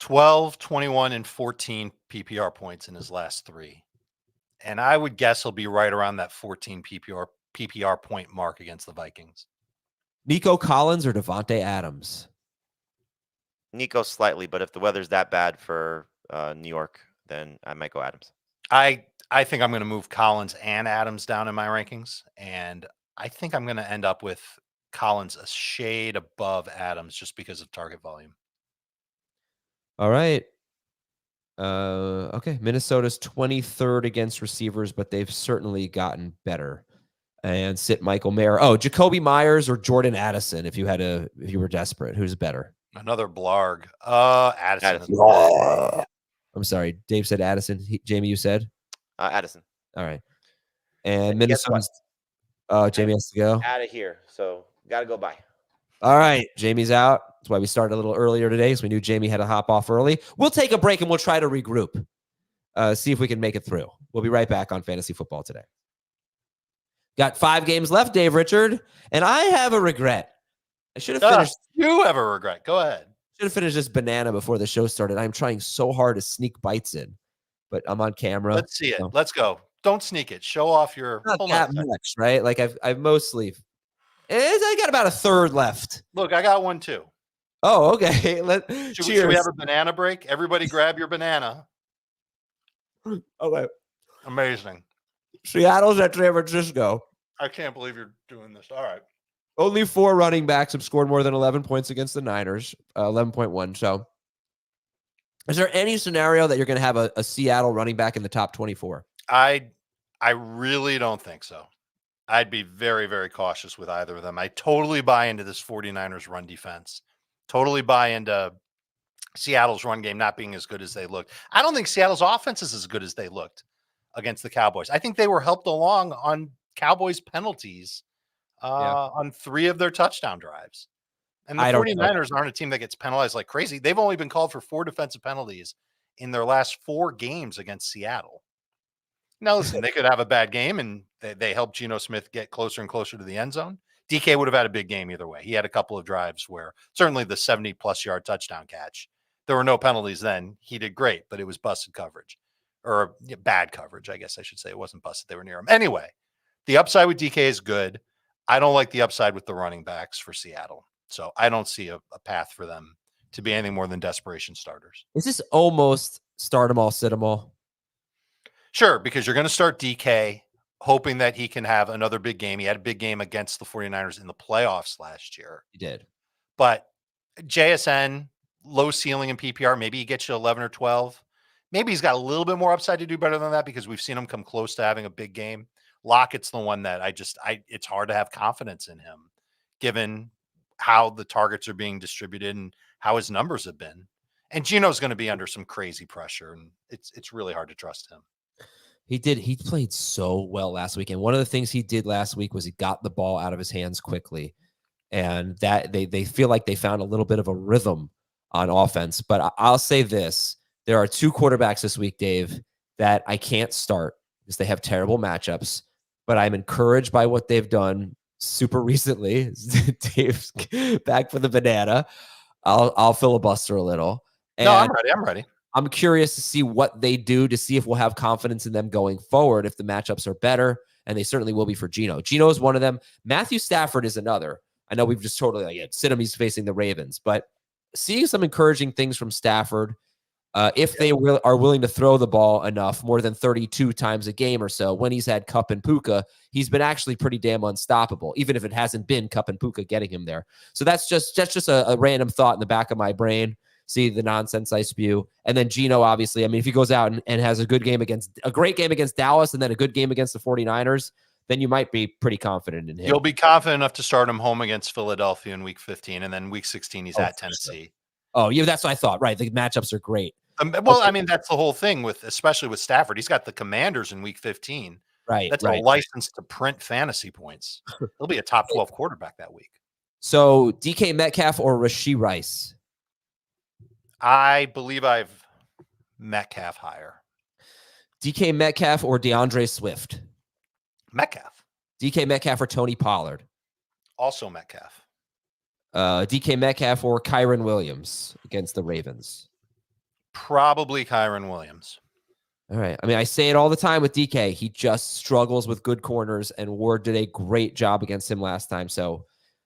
12, 21, and 14 PPR points in his last 3. And I would guess he'll be right around that 14 PPR point mark against the Vikings. Nico Collins or Devontae Adams? Nico slightly, but if the weather's that bad for New York, then I might go Adams. I think I'm going to move Collins and Adams down in my rankings, and I think I'm going to end up with Collins a shade above Adams just because of target volume. All right. Okay. Minnesota's 23rd against receivers, but they've certainly gotten better. And sit Michael Mayer. Oh, Jacoby Myers or Jordan Addison if you were desperate. Who's better? Another blarg. Addison. I'm sorry. Dave said Addison. Jamie, you said? Addison. All right. And guess Minnesota's Jamie has to go. Out of here. So got to go by. All right. Jamie's out. That's why we started a little earlier today because we knew Jamie had to hop off early. We'll take a break and we'll try to regroup. See if we can make it through. We'll be right back on Fantasy Football Today. Got 5 games left, Dave Richard, and I have a regret. I should have finished. You have a regret. Go ahead. Should have finished this banana before the show started. I'm trying so hard to sneak bites in, but I'm on camera. Let's see it. So. Let's go. Don't sneak it. Show off your. Not that much, right? Like I've mostly. I got about a third left. Look, I got one too. Oh, okay. Should we have a banana break? Everybody grab your banana. Okay. Amazing. Seattle's at San Francisco. I can't believe you're doing this. All right. Only 4 running backs have scored more than 11 points against the Niners, 11.1. So is there any scenario that you're going to have a Seattle running back in the top 24? I really don't think so. I'd be very, very cautious with either of them. I totally buy into this 49ers run defense. Totally buy into Seattle's run game not being as good as they looked. I don't think Seattle's offense is as good as they looked against the Cowboys. I think they were helped along on Cowboys penalties on 3 of their touchdown drives. And the 49ers aren't a team that gets penalized like crazy. They've only been called for 4 defensive penalties in their last 4 games against Seattle. Now, listen, they could have a bad game, and they helped Geno Smith get closer and closer to the end zone. DK would have had a big game either way. He had a couple of drives where certainly the 70-plus yard touchdown catch, there were no penalties then. He did great, but it was busted coverage. Or bad coverage, I guess I should say. It wasn't busted. They were near him. Anyway, the upside with DK is good. I don't like the upside with the running backs for Seattle. So I don't see a path for them to be anything more than desperation starters. Is this almost start them all, sit them all? Sure, because you're going to start DK, hoping that he can have another big game. He had a big game against the 49ers in the playoffs last year. He did. But JSN, low ceiling in PPR, maybe he gets you 11 or 12. Maybe he's got a little bit more upside to do better than that because we've seen him come close to having a big game. Lockett's the one that it's hard to have confidence in him given how the targets are being distributed and how his numbers have been. And Geno's going to be under some crazy pressure, and it's really hard to trust him. He did. He played so well last week. And one of the things he did last week was he got the ball out of his hands quickly. And that they feel like they found a little bit of a rhythm on offense. But I'll say this. There are 2 quarterbacks this week, Dave, that I can't start because they have terrible matchups. But I'm encouraged by what they've done super recently. Dave's back for the banana. I'll filibuster a little. And no, I'm ready. I'm ready. I'm curious to see what they do to see if we'll have confidence in them going forward if the matchups are better, and they certainly will be for Geno. Geno is one of them. Matthew Stafford is another. I know we've just totally sit him. He's facing the Ravens, but seeing some encouraging things from Stafford. If they are willing to throw the ball enough, more than 32 times a game or so, when he's had Kupp and Puka, he's been actually pretty damn unstoppable, even if it hasn't been Kupp and Puka getting him there. So that's just a random thought in the back of my brain. See the nonsense I spew. And then Geno, obviously, I mean, if he goes out and has a great game against Dallas and then a good game against the 49ers, then you might be pretty confident in him. You'll be confident enough to start him home against Philadelphia in week 15. And then week 16, he's at Tennessee. Oh, yeah, that's what I thought. Right. The matchups are great. Well, I mean, that's the whole thing especially with Stafford. He's got the Commanders in week 15. Right. That's a license to print fantasy points. He'll be a top 12 quarterback that week. So DK Metcalf or Rashee Rice? I believe I've Metcalf higher. DK Metcalf or DeAndre Swift? Metcalf. DK Metcalf or Tony Pollard? Also Metcalf. DK Metcalf or Kyron Williams against the Ravens? Probably Kyron Williams. All right. I mean, I say it all the time with DK. He just struggles with good corners, and Ward did a great job against him last time. So,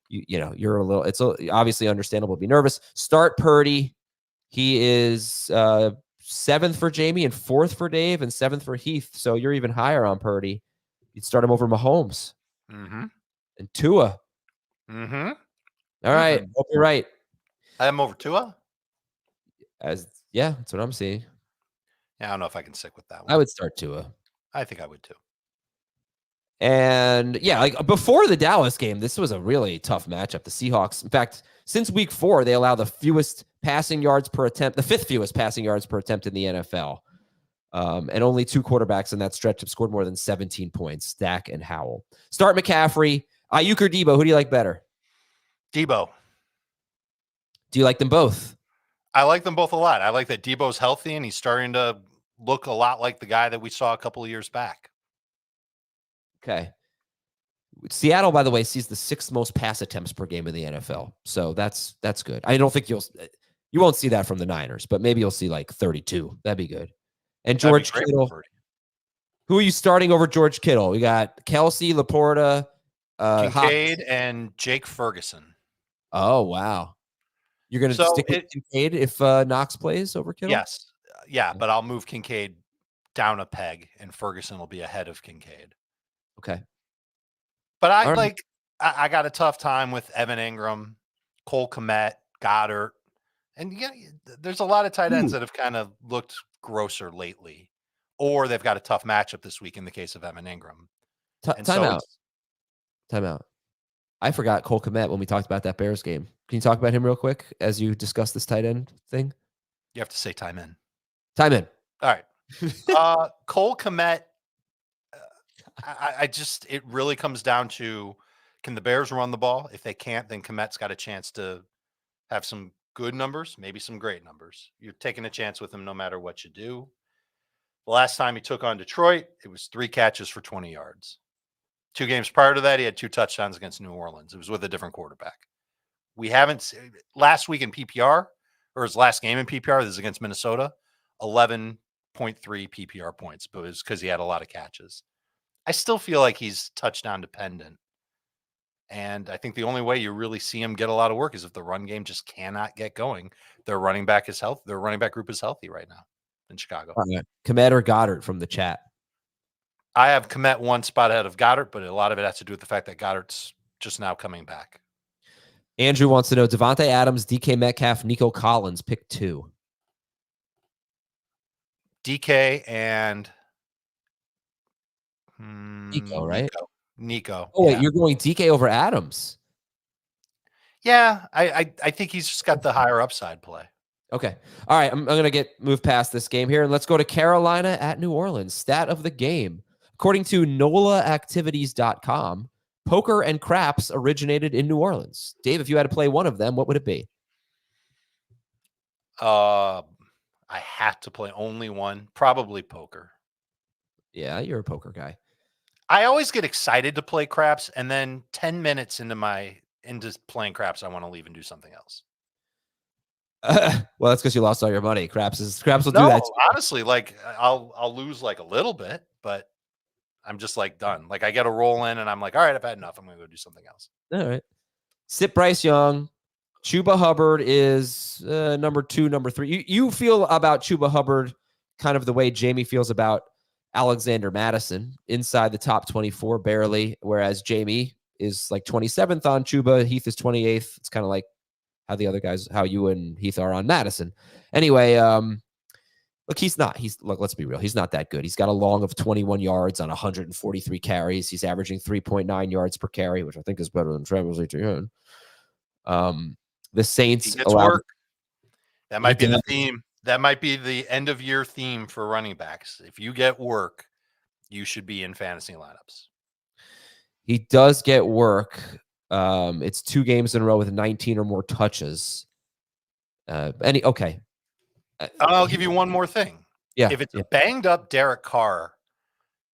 you're a little. It's obviously understandable to be nervous. Start Purdy. He is 7th for Jamie and 4th for Dave and 7th for Heath. So you're even higher on Purdy. You'd start him over Mahomes and Tua. All right. Hope you're right. I have him over Tua. That's what I'm seeing. Yeah, I don't know if I can stick with that one. I would start Tua. I think I would too. And yeah, like before the Dallas game, this was a really tough matchup. The Seahawks, in fact, since week 4, they allow the fewest passing yards per attempt, the 5th fewest passing yards per attempt in the NFL. And only 2 quarterbacks in that stretch have scored more than 17 points, Dak and Howell. Start McCaffrey, Ayuk or Debo. Who do you like better? Debo. Do you like them both? I like them both a lot. I like that Debo's healthy and he's starting to look a lot like the guy that we saw a couple of years back. Okay. Seattle, by the way, sees the 6th most pass attempts per game in the NFL. So that's good. I don't think you won't see that from the Niners, but maybe you'll see like 32. That'd be good. And George Kittle. Who are you starting over George Kittle? We got Kelsey, Laporta, Kincaid, and Jake Ferguson. Oh, wow. You're going to stick with Kincaid if Knox plays over Kittle? Yes. Yeah, but I'll move Kincaid down a peg, and Ferguson will be ahead of Kincaid. Okay. But I got a tough time with Evan Ingram, Cole Kmet, Goddard. And yeah, there's a lot of tight ends that have kind of looked grosser lately. Or they've got a tough matchup this week in the case of Evan Ingram. Time out. I forgot Cole Kmet when we talked about that Bears game. Can you talk about him real quick as you discuss this tight end thing? You have to say time in. Time in. All right. Cole Kmet, it really comes down to, can the Bears run the ball? If they can't, then Kmet's got a chance to have some good numbers, maybe some great numbers. You're taking a chance with him no matter what you do. The last time he took on Detroit, it was 3 catches for 20 yards. 2 games prior to that, he had 2 touchdowns against New Orleans. It was with a different quarterback. We haven't last week in PPR, or his last game in PPR, this is against Minnesota, 11.3 PPR points, but it was because he had a lot of catches. I still feel like he's touchdown dependent. And I think the only way you really see him get a lot of work is if the run game just cannot get going. Their running back is healthy. Their running back group is healthy right now in Chicago. Kmet or Goddard from the chat? I have Kmet 1 spot ahead of Goddard, but a lot of it has to do with the fact that Goddard's just now coming back. Andrew wants to know Devontae Adams, DK Metcalf, Nico Collins, pick 2. DK and Nico, right? Nico. Oh, wait, you're going DK over Adams? Yeah, I think he's just got the higher upside play. Okay. All right, I'm going to move past this game here, and let's go to Carolina at New Orleans. Stat of the game. According to NOLAactivities.com, poker and craps originated in New Orleans. Dave, if you had to play one of them, what would it be? I had to play only one, probably poker. Yeah, you're a poker guy. I always get excited to play craps, and then 10 minutes into playing craps, I want to leave and do something else. Well, that's because you lost all your money. Craps will do that. Honestly, like I'll lose like a little bit, but I'm just like done. Like I get a roll in, and I'm like, all right, I've had enough. I'm gonna go do something else. All right. Sit Bryce Young. Chuba Hubbard is number 2, number 3. You feel about Chuba Hubbard kind of the way Jamie feels about Alexander Madison, inside the top 24 barely, whereas Jamie is like 27th on Chuba. Heath is 28th. It's kind of like how you and Heath are on Madison. Anyway, look, let's be real. He's not that good. He's got a long of 21 yards on 143 carries. He's averaging 3.9 yards per carry, which I think is better than Travis Etienne. The Saints work. That might be the theme. That might be the end of year theme for running backs. If you get work, you should be in fantasy lineups. He does get work. It's 2 games in a row with 19 or more touches. Okay. I'll give you one more thing. Yeah. If it's a banged up Derek Carr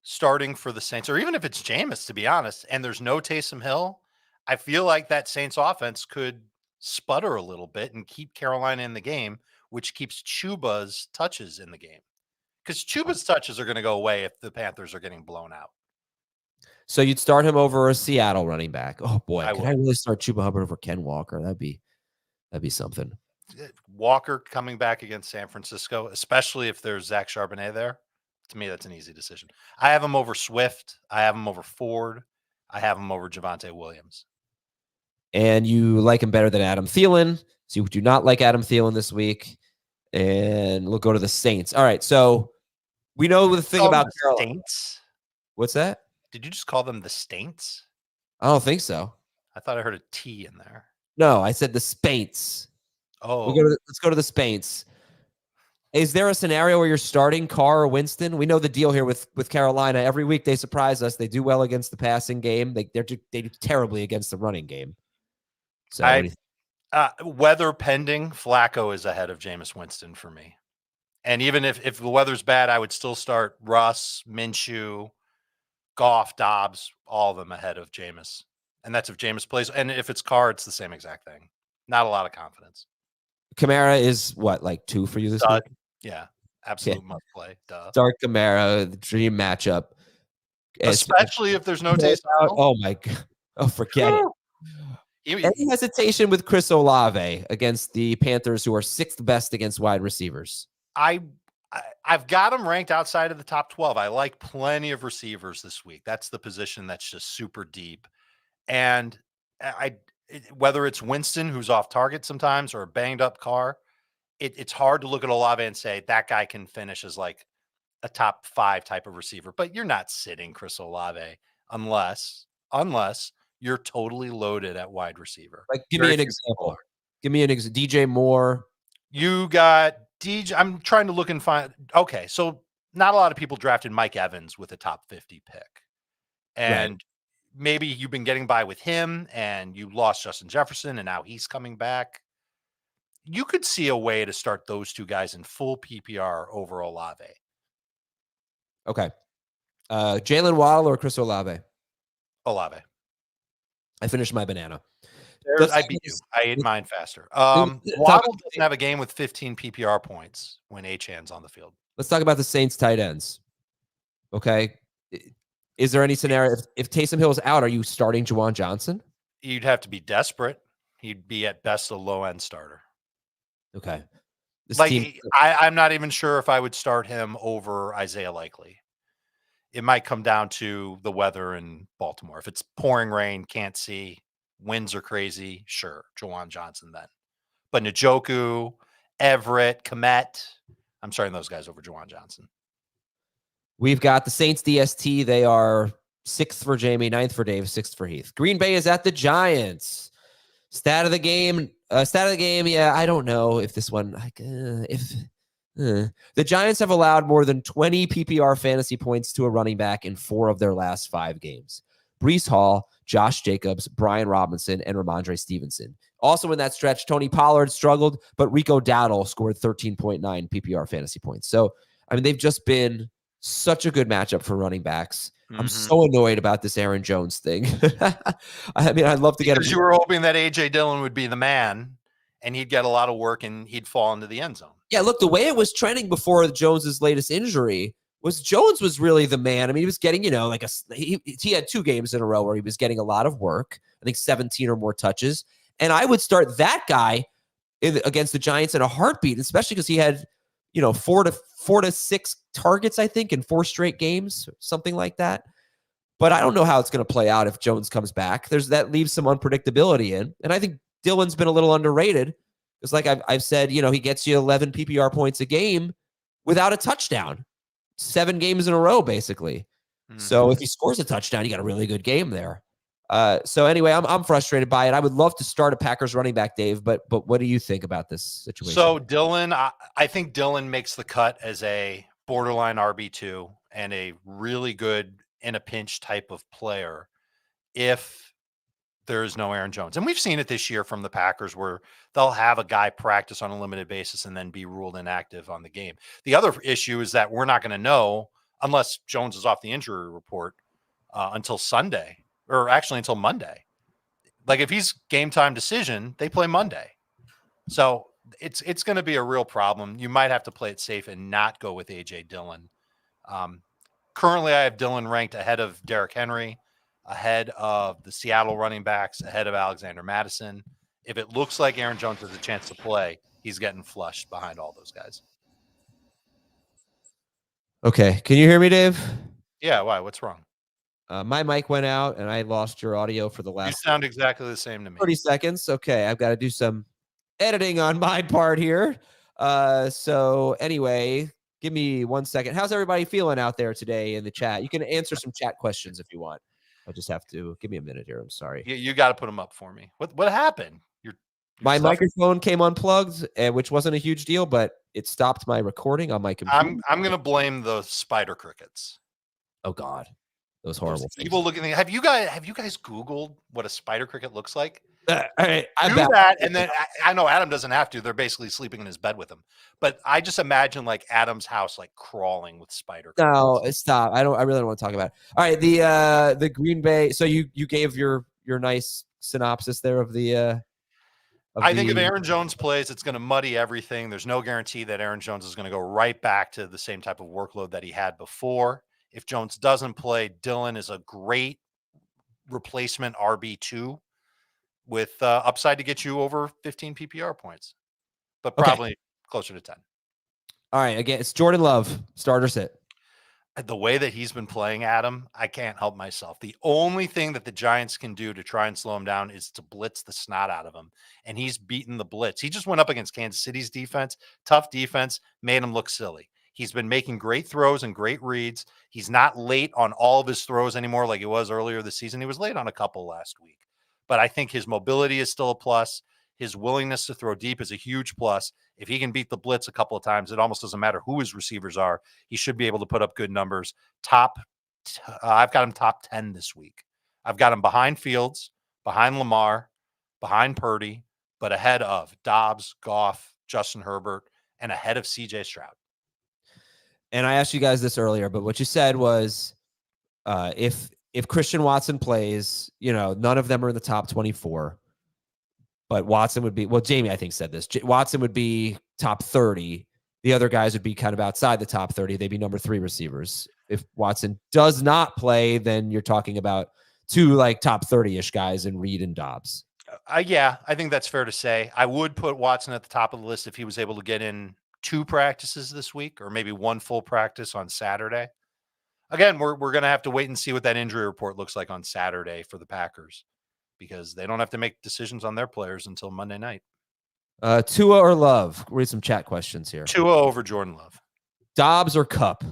starting for the Saints, or even if it's Jameis, to be honest, and there's no Taysom Hill, I feel like that Saints offense could sputter a little bit and keep Carolina in the game which keeps Chuba's touches in the game. Because Chuba's touches are going to go away if the Panthers are getting blown out. So you'd start him over a Seattle running back. Oh boy, I could I really start Chuba Hubbard over Ken Walker? That'd be something. Walker coming back against San Francisco, especially if there's Zach Charbonnet there. To me, that's an easy decision. I have him over Swift. I have him over Ford. I have him over Javonte Williams. And you like him better than Adam Thielen. So you do not like Adam Thielen this week. And we'll go to the Saints. All right. So we know the thing about the Saints. What's that? Did you just call them the Saints? I don't think so. I thought I heard a T in there. No, I said the Spaints. Oh, let's go to the Spaints. Is there a scenario where you're starting Carr or Winston? We know the deal here with Carolina. Every week they surprise us. They do well against the passing game. They do terribly against the running game. So weather pending, Flacco is ahead of Jameis Winston for me. And even if the weather's bad, I would still start Russ, Minshew, Goff, Dobbs, all of them ahead of Jameis. And that's if Jameis plays. And if it's Carr, it's the same exact thing. Not a lot of confidence. Kamara is what, like 2 for you this week? Yeah, absolute must play. Duh. Start Kamara, the dream matchup. Especially if there's no Taysom Hill. Oh my God. Oh, forget it. Any hesitation with Chris Olave against the Panthers, who are 6th best against wide receivers? I've got him ranked outside of the top 12. I like plenty of receivers this week. That's the position that's just super deep. And whether it's Winston, who's off target sometimes, or a banged up Carr, it's hard to look at Olave and say that guy can finish as like a top 5 type of receiver. But you're not sitting Chris Olave unless you're totally loaded at wide receiver. Like, give me an example. DJ Moore. You got DJ. I'm trying to look and find. Okay, so not a lot of people drafted Mike Evans with a top 50 pick. And maybe you've been getting by with him and you lost Justin Jefferson and now he's coming back. You could see a way to start those 2 guys in full PPR over Olave. Okay. Jalen Waddle or Chris Olave? Olave. I finished my banana. I beat you. I ate mine faster. Waddle doesn't have a game with 15 PPR points when Achan's on the field. Let's talk about the Saints tight ends. Okay. Is there any scenario if Taysom Hill is out, are you starting Juwan Johnson? You'd have to be desperate. He'd be at best a low-end starter. Okay. I'm not even sure if I would start him over Isaiah Likely. It might come down to the weather in Baltimore. If it's pouring rain, can't see, winds are crazy, sure, Juwan Johnson then. But Njoku, Everett, Kmet, I'm starting those guys over Juwan Johnson. We've got the Saints DST. They are 6th for Jamie, 9th for Dave, 6th for Heath. Green Bay is at the Giants. Stat of the game. Yeah, I don't know if this one, the Giants have allowed more than 20 PPR fantasy points to a running back in 4 of their last 5 games. Breece Hall, Josh Jacobs, Brian Robinson, and Ramondre Stevenson. Also in that stretch, Tony Pollard struggled, but Rico Dowdle scored 13.9 PPR fantasy points. So, I mean, they've just been such a good matchup for running backs. I'm so annoyed about this Aaron Jones thing. I mean, I'd love to get him. Because you were hoping that A.J. Dillon would be the man and he'd get a lot of work and he'd fall into the end zone. Yeah, look, the way it was trending before Jones's latest injury was Jones was really the man. I mean, he was getting, he had 2 games in a row where he was getting a lot of work. I think 17 or more touches. And I would start that guy against the Giants in a heartbeat, especially because he had, 4 to 6 targets, I think, in 4 straight games, something like that. But I don't know how it's going to play out if Jones comes back. That leaves some unpredictability in. And I think Dillon's been a little underrated. It's like I've said, he gets you 11 PPR points a game without a touchdown. 7 games in a row, basically. So if he scores a touchdown, you got a really good game there. So anyway, I'm frustrated by it. I would love to start a Packers running back, Dave, but what do you think about this situation? So Dillon, I think Dillon makes the cut as a borderline RB2 and a really good in a pinch type of player if there is no Aaron Jones. And we've seen it this year from the Packers where they'll have a guy practice on a limited basis and then be ruled inactive on the game. The other issue is that we're not going to know unless Jones is off the injury report until Sunday. Or actually until Monday. Like if he's game time decision, they play Monday. So it's going to be a real problem. You might have to play it safe and not go with AJ Dillon. Currently, I have Dillon ranked ahead of Derrick Henry, ahead of the Seattle running backs, ahead of Alexander Mattison. If it looks like Aaron Jones has a chance to play, he's getting flushed behind all those guys. Okay. Can you hear me, Dave? Yeah. Why? What's wrong? My mic went out and I lost your audio for the last. You sound exactly the same to me. 30 seconds. Okay. I've got to do some editing on my part here. So anyway, give me 1 second. How's everybody feeling out there today in the chat? You can answer some chat questions if you want. I'll just have to give me a minute here. I'm sorry. You got to put them up for me. What happened? My microphone came unplugged, which wasn't a huge deal, but it stopped my recording on my computer. I'm going to blame those spider crickets. Oh God, those horrible things. Evil looking things. Have you guys Googled what a spider cricket looks like? All right, Do that, and then I know Adam doesn't have to. They're basically sleeping in his bed with him. But I just imagine like Adam's house like crawling with spider crickets. No, stop. I really don't want to talk about it. All right, the Green Bay. So you gave your nice synopsis there of the. I think if Aaron Jones plays, it's going to muddy everything. There's no guarantee that Aaron Jones is going to go right back to the same type of workload that he had before. If Jones doesn't play, Dillon is a great replacement RB2 with upside to get you over 15 PPR points, but probably closer to 10. All right, again, it's Jordan Love, starter sit. The way that he's been playing, Adam, I can't help myself. The only thing that the Giants can do to try and slow him down is to blitz the snot out of him. And he's beaten the blitz. He just went up against Kansas City's defense, tough defense, made him look silly. He's been making great throws and great reads. He's not late on all of his throws anymore like he was earlier this season. He was late on a couple last week. But I think his mobility is still a plus. His willingness to throw deep is a huge plus. If he can beat the blitz a couple of times, it almost doesn't matter who his receivers are. He should be able to put up good numbers. I've got him top 10 this week. I've got him behind Fields, behind Lamar, behind Purdy, but ahead of Dobbs, Goff, Justin Herbert, and ahead of CJ Stroud. And I asked you guys this earlier, but what you said was if Christian Watson plays, none of them are in the top 24. But Watson would be, Jamie, I think, said this. Watson would be top 30. The other guys would be kind of outside the top 30. They'd be number 3 receivers. If Watson does not play, then you're talking about 2 like top 30-ish guys in Reed and Dobbs. Yeah, I think that's fair to say. I would put Watson at the top of the list if he was able to get in 2 practices this week or maybe 1 full practice on Saturday. Again, we're going to have to wait and see what that injury report looks like on Saturday for the Packers, because they don't have to make decisions on their players until Monday night. Tua or Love? Read some chat questions here. Tua over Jordan Love. Dobbs or Cup?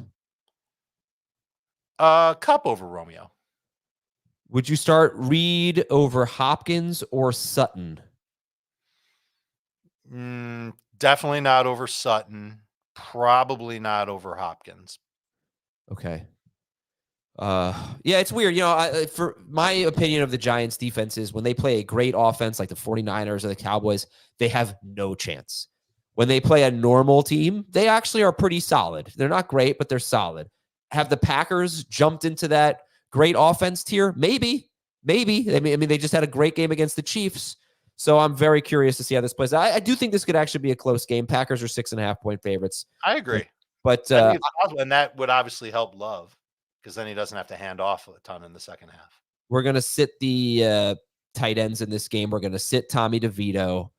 Cup over Romeo. Would you start Reed over Hopkins or Sutton? Definitely not over Sutton. Probably not over Hopkins. Okay. Yeah, it's weird. For my opinion of the Giants defense is when they play a great offense like the 49ers or the Cowboys, they have no chance. When they play a normal team, they actually are pretty solid. They're not great, but they're solid. Have the Packers jumped into that great offense tier? Maybe. I mean, they just had a great game against the Chiefs. So I'm very curious to see how this plays. I do think this could actually be a close game. Packers are 6.5-point favorites. I agree. But and that would obviously help Love, because then he doesn't have to hand off a ton in the second half. We're going to sit the tight ends in this game. We're going to sit Tommy DeVito.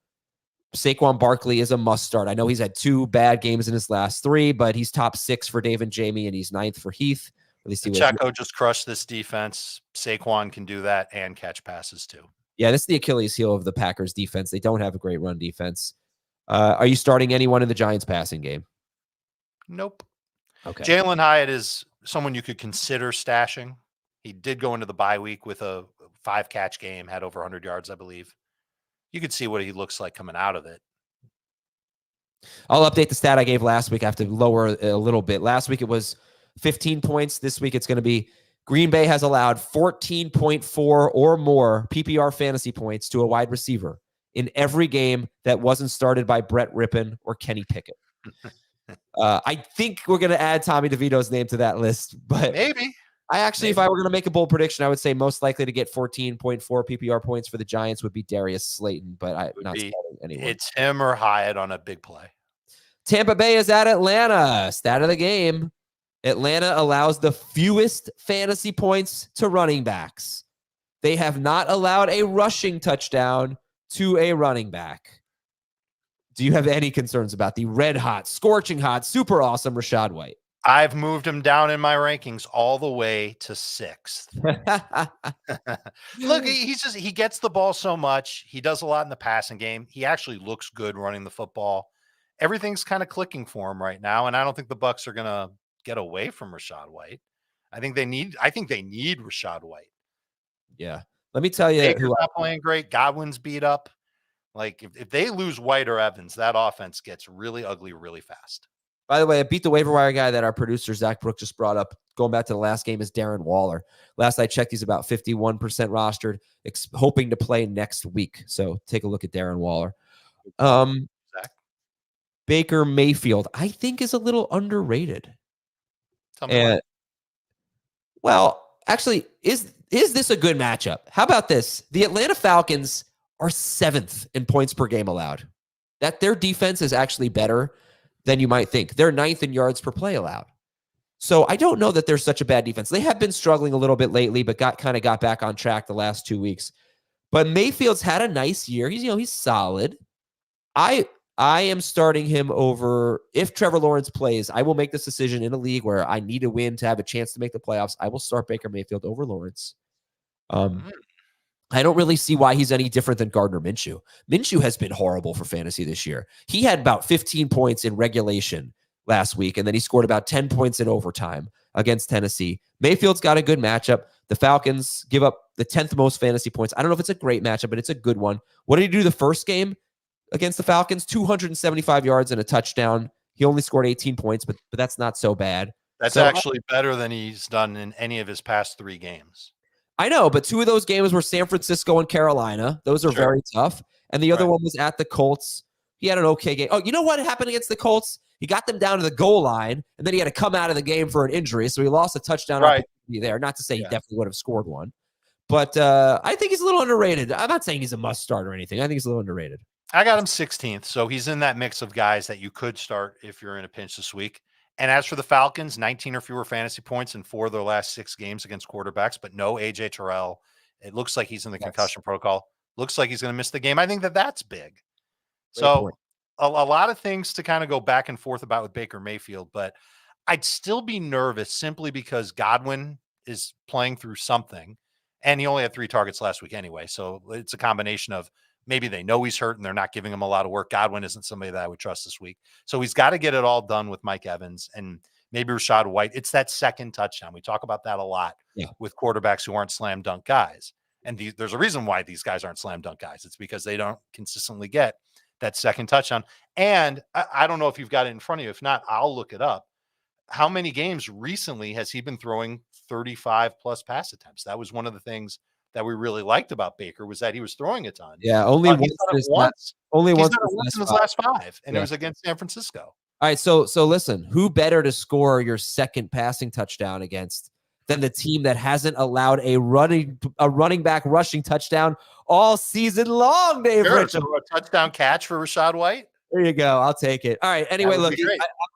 Saquon Barkley is a must start. I know he's had 2 bad games in his last 3, but he's top 6 for Dave and Jamie, and he's 9th for Heath. At least Pacheco just crushed this defense. Saquon can do that and catch passes too. Yeah, this is the Achilles heel of the Packers defense. They don't have a great run defense. Are you starting anyone in the Giants passing game? Nope. Okay. Jalen Hyatt is someone you could consider stashing. He did go into the bye week with a 5-catch game, had over 100 yards, I believe. You could see what he looks like coming out of it. I'll update the stat I gave last week. I have to lower a little bit. Last week it was 15 points. This week it's going to be Green Bay has allowed 14.4 or more PPR fantasy points to a wide receiver in every game that wasn't started by Brett Rippon or Kenny Pickett. I think we're going to add Tommy DeVito's name to that list, but maybe. I actually, if I were going to make a bold prediction, I would say most likely to get 14.4 PPR points for the Giants would be Darius Slayton, but I'm not starting anyone. It's him or Hyatt on a big play. Tampa Bay is at Atlanta. Stat of the game. Atlanta allows the fewest fantasy points to running backs. They have not allowed a rushing touchdown to a running back. Do you have any concerns about the red hot, scorching hot, super awesome Rachaad White? I've moved him down in my rankings all the way to 6th. Look, he gets the ball so much. He does a lot in the passing game. He actually looks good running the football. Everything's kind of clicking for him right now, and I don't think the Bucs are going to get away from Rachaad White. I think they need Rachaad White. Yeah. Let me tell you Baker's not playing great. Godwin's beat up. Like if they lose White or Evans, that offense gets really ugly really fast. By the way, I beat the waiver wire guy that our producer, Zach Brook, just brought up. Going back to the last game is Darren Waller. Last I checked, he's about 51% rostered, hoping to play next week. So take a look at Darren Waller. Baker Mayfield, I think, is a little underrated. Tell me why. Well, actually, is this a good matchup? How about this? The Atlanta Falcons are 7th in points per game allowed. That their defense is actually better than you might think. They're 9th in yards per play allowed. So I don't know that they're such a bad defense. They have been struggling a little bit lately, but got back on track the last 2 weeks. But Mayfield's had a nice year. He's solid. I am starting him over. If Trevor Lawrence plays, I will make this decision in a league where I need to win to have a chance to make the playoffs. I will start Baker Mayfield over Lawrence. I don't really see why he's any different than Gardner Minshew. Minshew has been horrible for fantasy this year. He had about 15 points in regulation last week, and then he scored about 10 points in overtime against Tennessee. Mayfield's got a good matchup. The Falcons give up the 10th most fantasy points. I don't know if it's a great matchup, but it's a good one. What did he do the first game against the Falcons? 275 yards and a touchdown. He only scored 18 points, but that's not so bad. That's actually better than he's done in any of his past 3 games. I know, but 2 of those games were San Francisco and Carolina. Those are very tough. And the other one was at the Colts. He had an okay game. Oh, you know what happened against the Colts? He got them down to the goal line, and then he had to come out of the game for an injury, so he lost a touchdown opportunity there. Not to say he definitely would have scored one. But I think he's a little underrated. I'm not saying he's a must start or anything. I think he's a little underrated. I got him 16th, so he's in that mix of guys that you could start if you're in a pinch this week. And as for the Falcons, 19 or fewer fantasy points in 4 of their last 6 games against quarterbacks, but no A.J. Terrell. It looks like he's in the concussion protocol. Looks like he's going to miss the game. I think that's big. So a lot of things to kind of go back and forth about with Baker Mayfield, but I'd still be nervous simply because Godwin is playing through something, and he only had 3 targets last week anyway. So it's a combination of maybe they know he's hurt and they're not giving him a lot of work. Godwin isn't somebody that I would trust this week. So he's got to get it all done with Mike Evans and maybe Rachaad White. It's that second touchdown. We talk about that a lot with quarterbacks who aren't slam dunk guys. And there's a reason why these guys aren't slam dunk guys. It's because they don't consistently get that second touchdown. And I don't know if you've got it in front of you. If not, I'll look it up. How many games recently has he been throwing 35 plus pass attempts? That was one of the things that we really liked about Baker, was that he was throwing a ton. Yeah, only once in his last 5, and it was against San Francisco. All right, so listen, who better to score your second passing touchdown against than the team that hasn't allowed a running back rushing touchdown all season long, Dave Richard? A touchdown catch for Rachaad White? There you go. I'll take it. All right, anyway, look,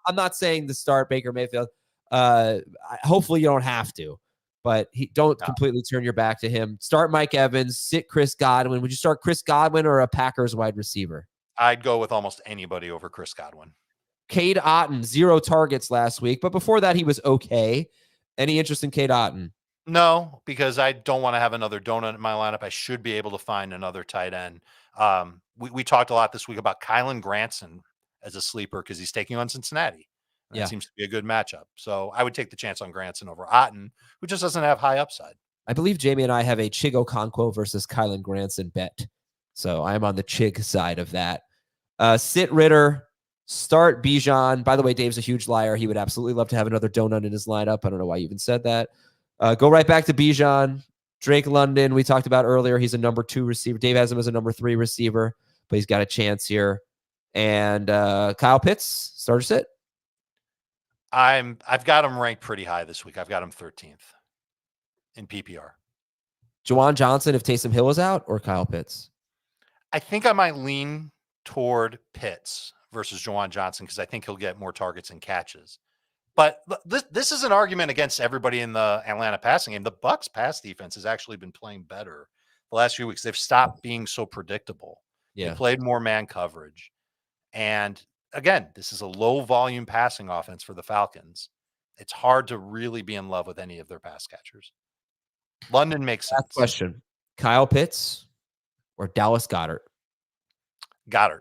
I'm not saying to start Baker Mayfield. Hopefully you don't have to. But don't completely turn your back to him. Start Mike Evans. Sit Chris Godwin. Would you start Chris Godwin or a Packers wide receiver? I'd go with almost anybody over Chris Godwin. Cade Otton, 0 targets last week. But before that, he was okay. Any interest in Cade Otton? No, because I don't want to have another donut in my lineup. I should be able to find another tight end. We talked a lot this week about Kylan Granson as a sleeper because he's taking on Cincinnati. That seems to be a good matchup. So I would take the chance on Granson over Otton, who just doesn't have high upside. I believe Jamie and I have a Chig Okonkwo versus Kylan Granson bet. So I'm on the Chig side of that. Sit Ritter, start Bijan. By the way, Dave's a huge liar. He would absolutely love to have another donut in his lineup. I don't know why you even said that. Go right back to Bijan. Drake London, we talked about earlier. He's a number 2 receiver. Dave has him as a number 3 receiver, but he's got a chance here. And Kyle Pitts, starter sit. I've got him ranked pretty high this week. I've got him 13th. in PPR. Juwan Johnson if Taysom Hill is out, or Kyle Pitts? I think I might lean toward Pitts versus Juwan Johnson because I think he'll get more targets and catches. But this is an argument against everybody in the Atlanta passing game. The Bucs pass defense has actually been playing better the last few weeks. They've stopped being so predictable. Yeah. They played more man coverage. And again, this is a low volume passing offense for the Falcons. It's hard to really be in love with any of their pass catchers. London makes sense. Last question. Kyle Pitts or Dallas Goedert? Goddard.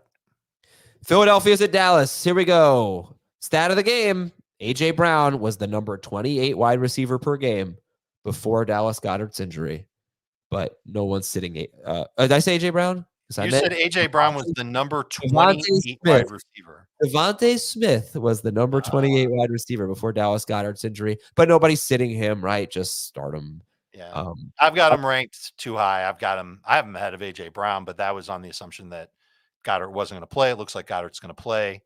Philadelphia's at Dallas. Here we go. Stat of the game. A.J. Brown was the number 28 wide receiver per game before Dallas Goedert's injury. But no one's sitting. Did I say A.J. Brown? You said A.J. Brown was the number 28 wide receiver. Devontae Smith was the number 28 wide receiver before Dallas Goedert's injury. But nobody's sitting him, right? Just start him. Yeah. I've got him ranked too high. I have him ahead of A.J. Brown, but that was on the assumption that Goedert wasn't going to play. It looks like Goedert's going to play.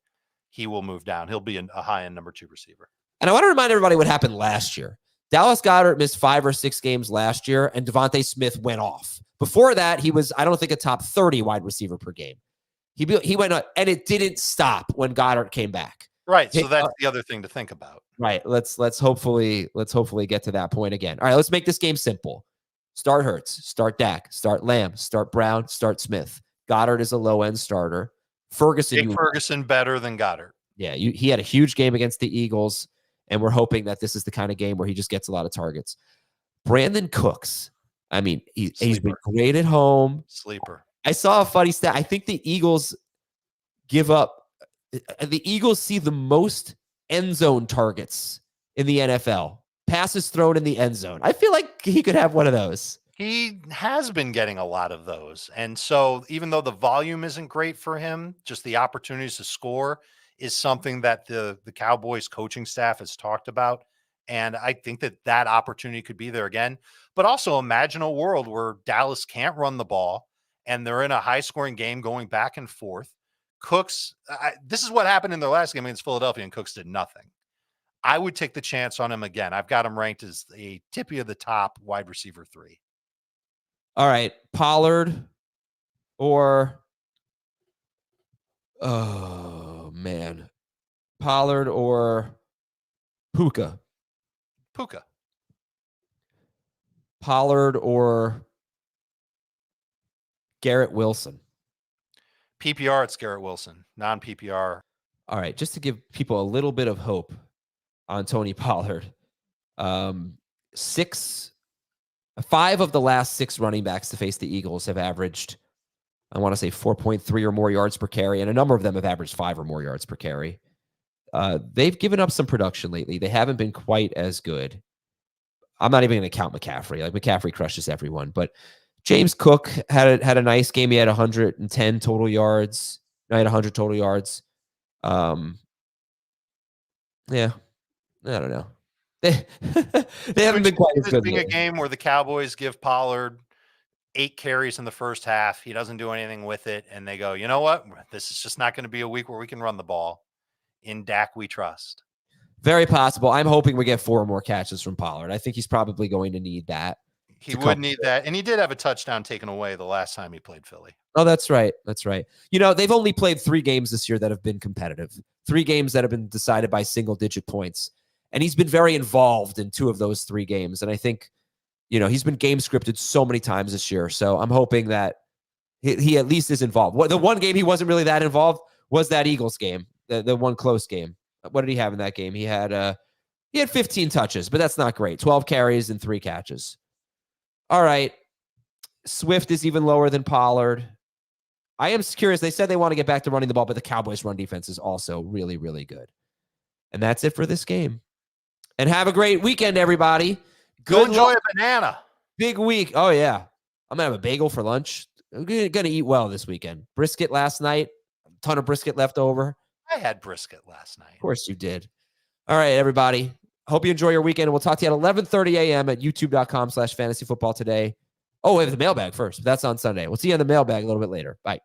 He will move down. He'll be a high-end number 2 receiver. And I want to remind everybody what happened last year. Dallas Goedert missed 5 or 6 games last year, and Devontae Smith went off. Before that, he was, I don't think, a top 30 wide receiver per game. He went up, and it didn't stop when Goedert came back. Right. So that's the other thing to think about. Right. Let's hopefully get to that point again. All right. Let's make this game simple. Start Hurts, start Dak, start Lamb, start Brown, start Smith. Goddard is a low-end starter. Ferguson better than Goddard. Yeah, he had a huge game against the Eagles, and we're hoping that this is the kind of game where he just gets a lot of targets. Brandon Cooks, I mean, he's been great at home. Sleeper. I saw a funny stat. I think the Eagles see the most end zone targets in the NFL. Passes thrown in the end zone. I feel like he could have one of those. He has been getting a lot of those. And so even though the volume isn't great for him, just the opportunities to score is something that the Cowboys coaching staff has talked about. And I think that opportunity could be there again. But also imagine a world where Dallas can't run the ball and they're in a high-scoring game going back and forth. Cooks, this is what happened in their last game against Philadelphia, and Cooks did nothing. I would take the chance on him again. I've got him ranked as a tippy of the top wide receiver 3. All right, Pollard or Pollard or Puka. Pollard or Garrett Wilson. PPR, it's Garrett Wilson. Non-PPR. All right, just to give people a little bit of hope on Tony Pollard. 5 of the last 6 running backs to face the Eagles have averaged, I want to say 4.3 or more yards per carry, and a number of them have averaged 5 or more yards per carry. They've given up some production lately. They haven't been quite as good. I'm not even going to count McCaffrey. Like, McCaffrey crushes everyone, but James Cook had a nice game. He had 110 total yards. No, he had 100 total yards. Yeah, I don't know. They haven't been quite as good. Being a game where the Cowboys give Pollard 8 carries in the first half, he doesn't do anything with it, and they go, you know what? This is just not going to be a week where we can run the ball. In Dak, we trust. Very possible. I'm hoping we get 4 more catches from Pollard. I think he's probably going to need that. He would need that, and he did have a touchdown taken away the last time he played Philly. Oh, that's right. That's right. You know, they've only played 3 games this year that have been competitive. 3 games that have been decided by single-digit points. And he's been very involved in 2 of those 3 games. And I think, he's been game scripted so many times this year. So I'm hoping that he at least is involved. The one game he wasn't really that involved was that Eagles game, the one close game. What did he have in that game? He had 15 touches, but that's not great. 12 carries and 3 catches. All right. Swift is even lower than Pollard. I am curious. They said they want to get back to running the ball, but the Cowboys' run defense is also really, really good. And that's it for this game. And have a great weekend, everybody. Go enjoy a banana. Big week. Oh, yeah. I'm going to have a bagel for lunch. I'm going to eat well this weekend. Brisket last night. A ton of brisket left over. I had brisket last night. Of course you did. All right, everybody. Hope you enjoy your weekend. We'll talk to you at 11:30 a.m. at youtube.com/fantasyfootball today. Oh, we have the mailbag first. That's on Sunday. We'll see you in the mailbag a little bit later. Bye.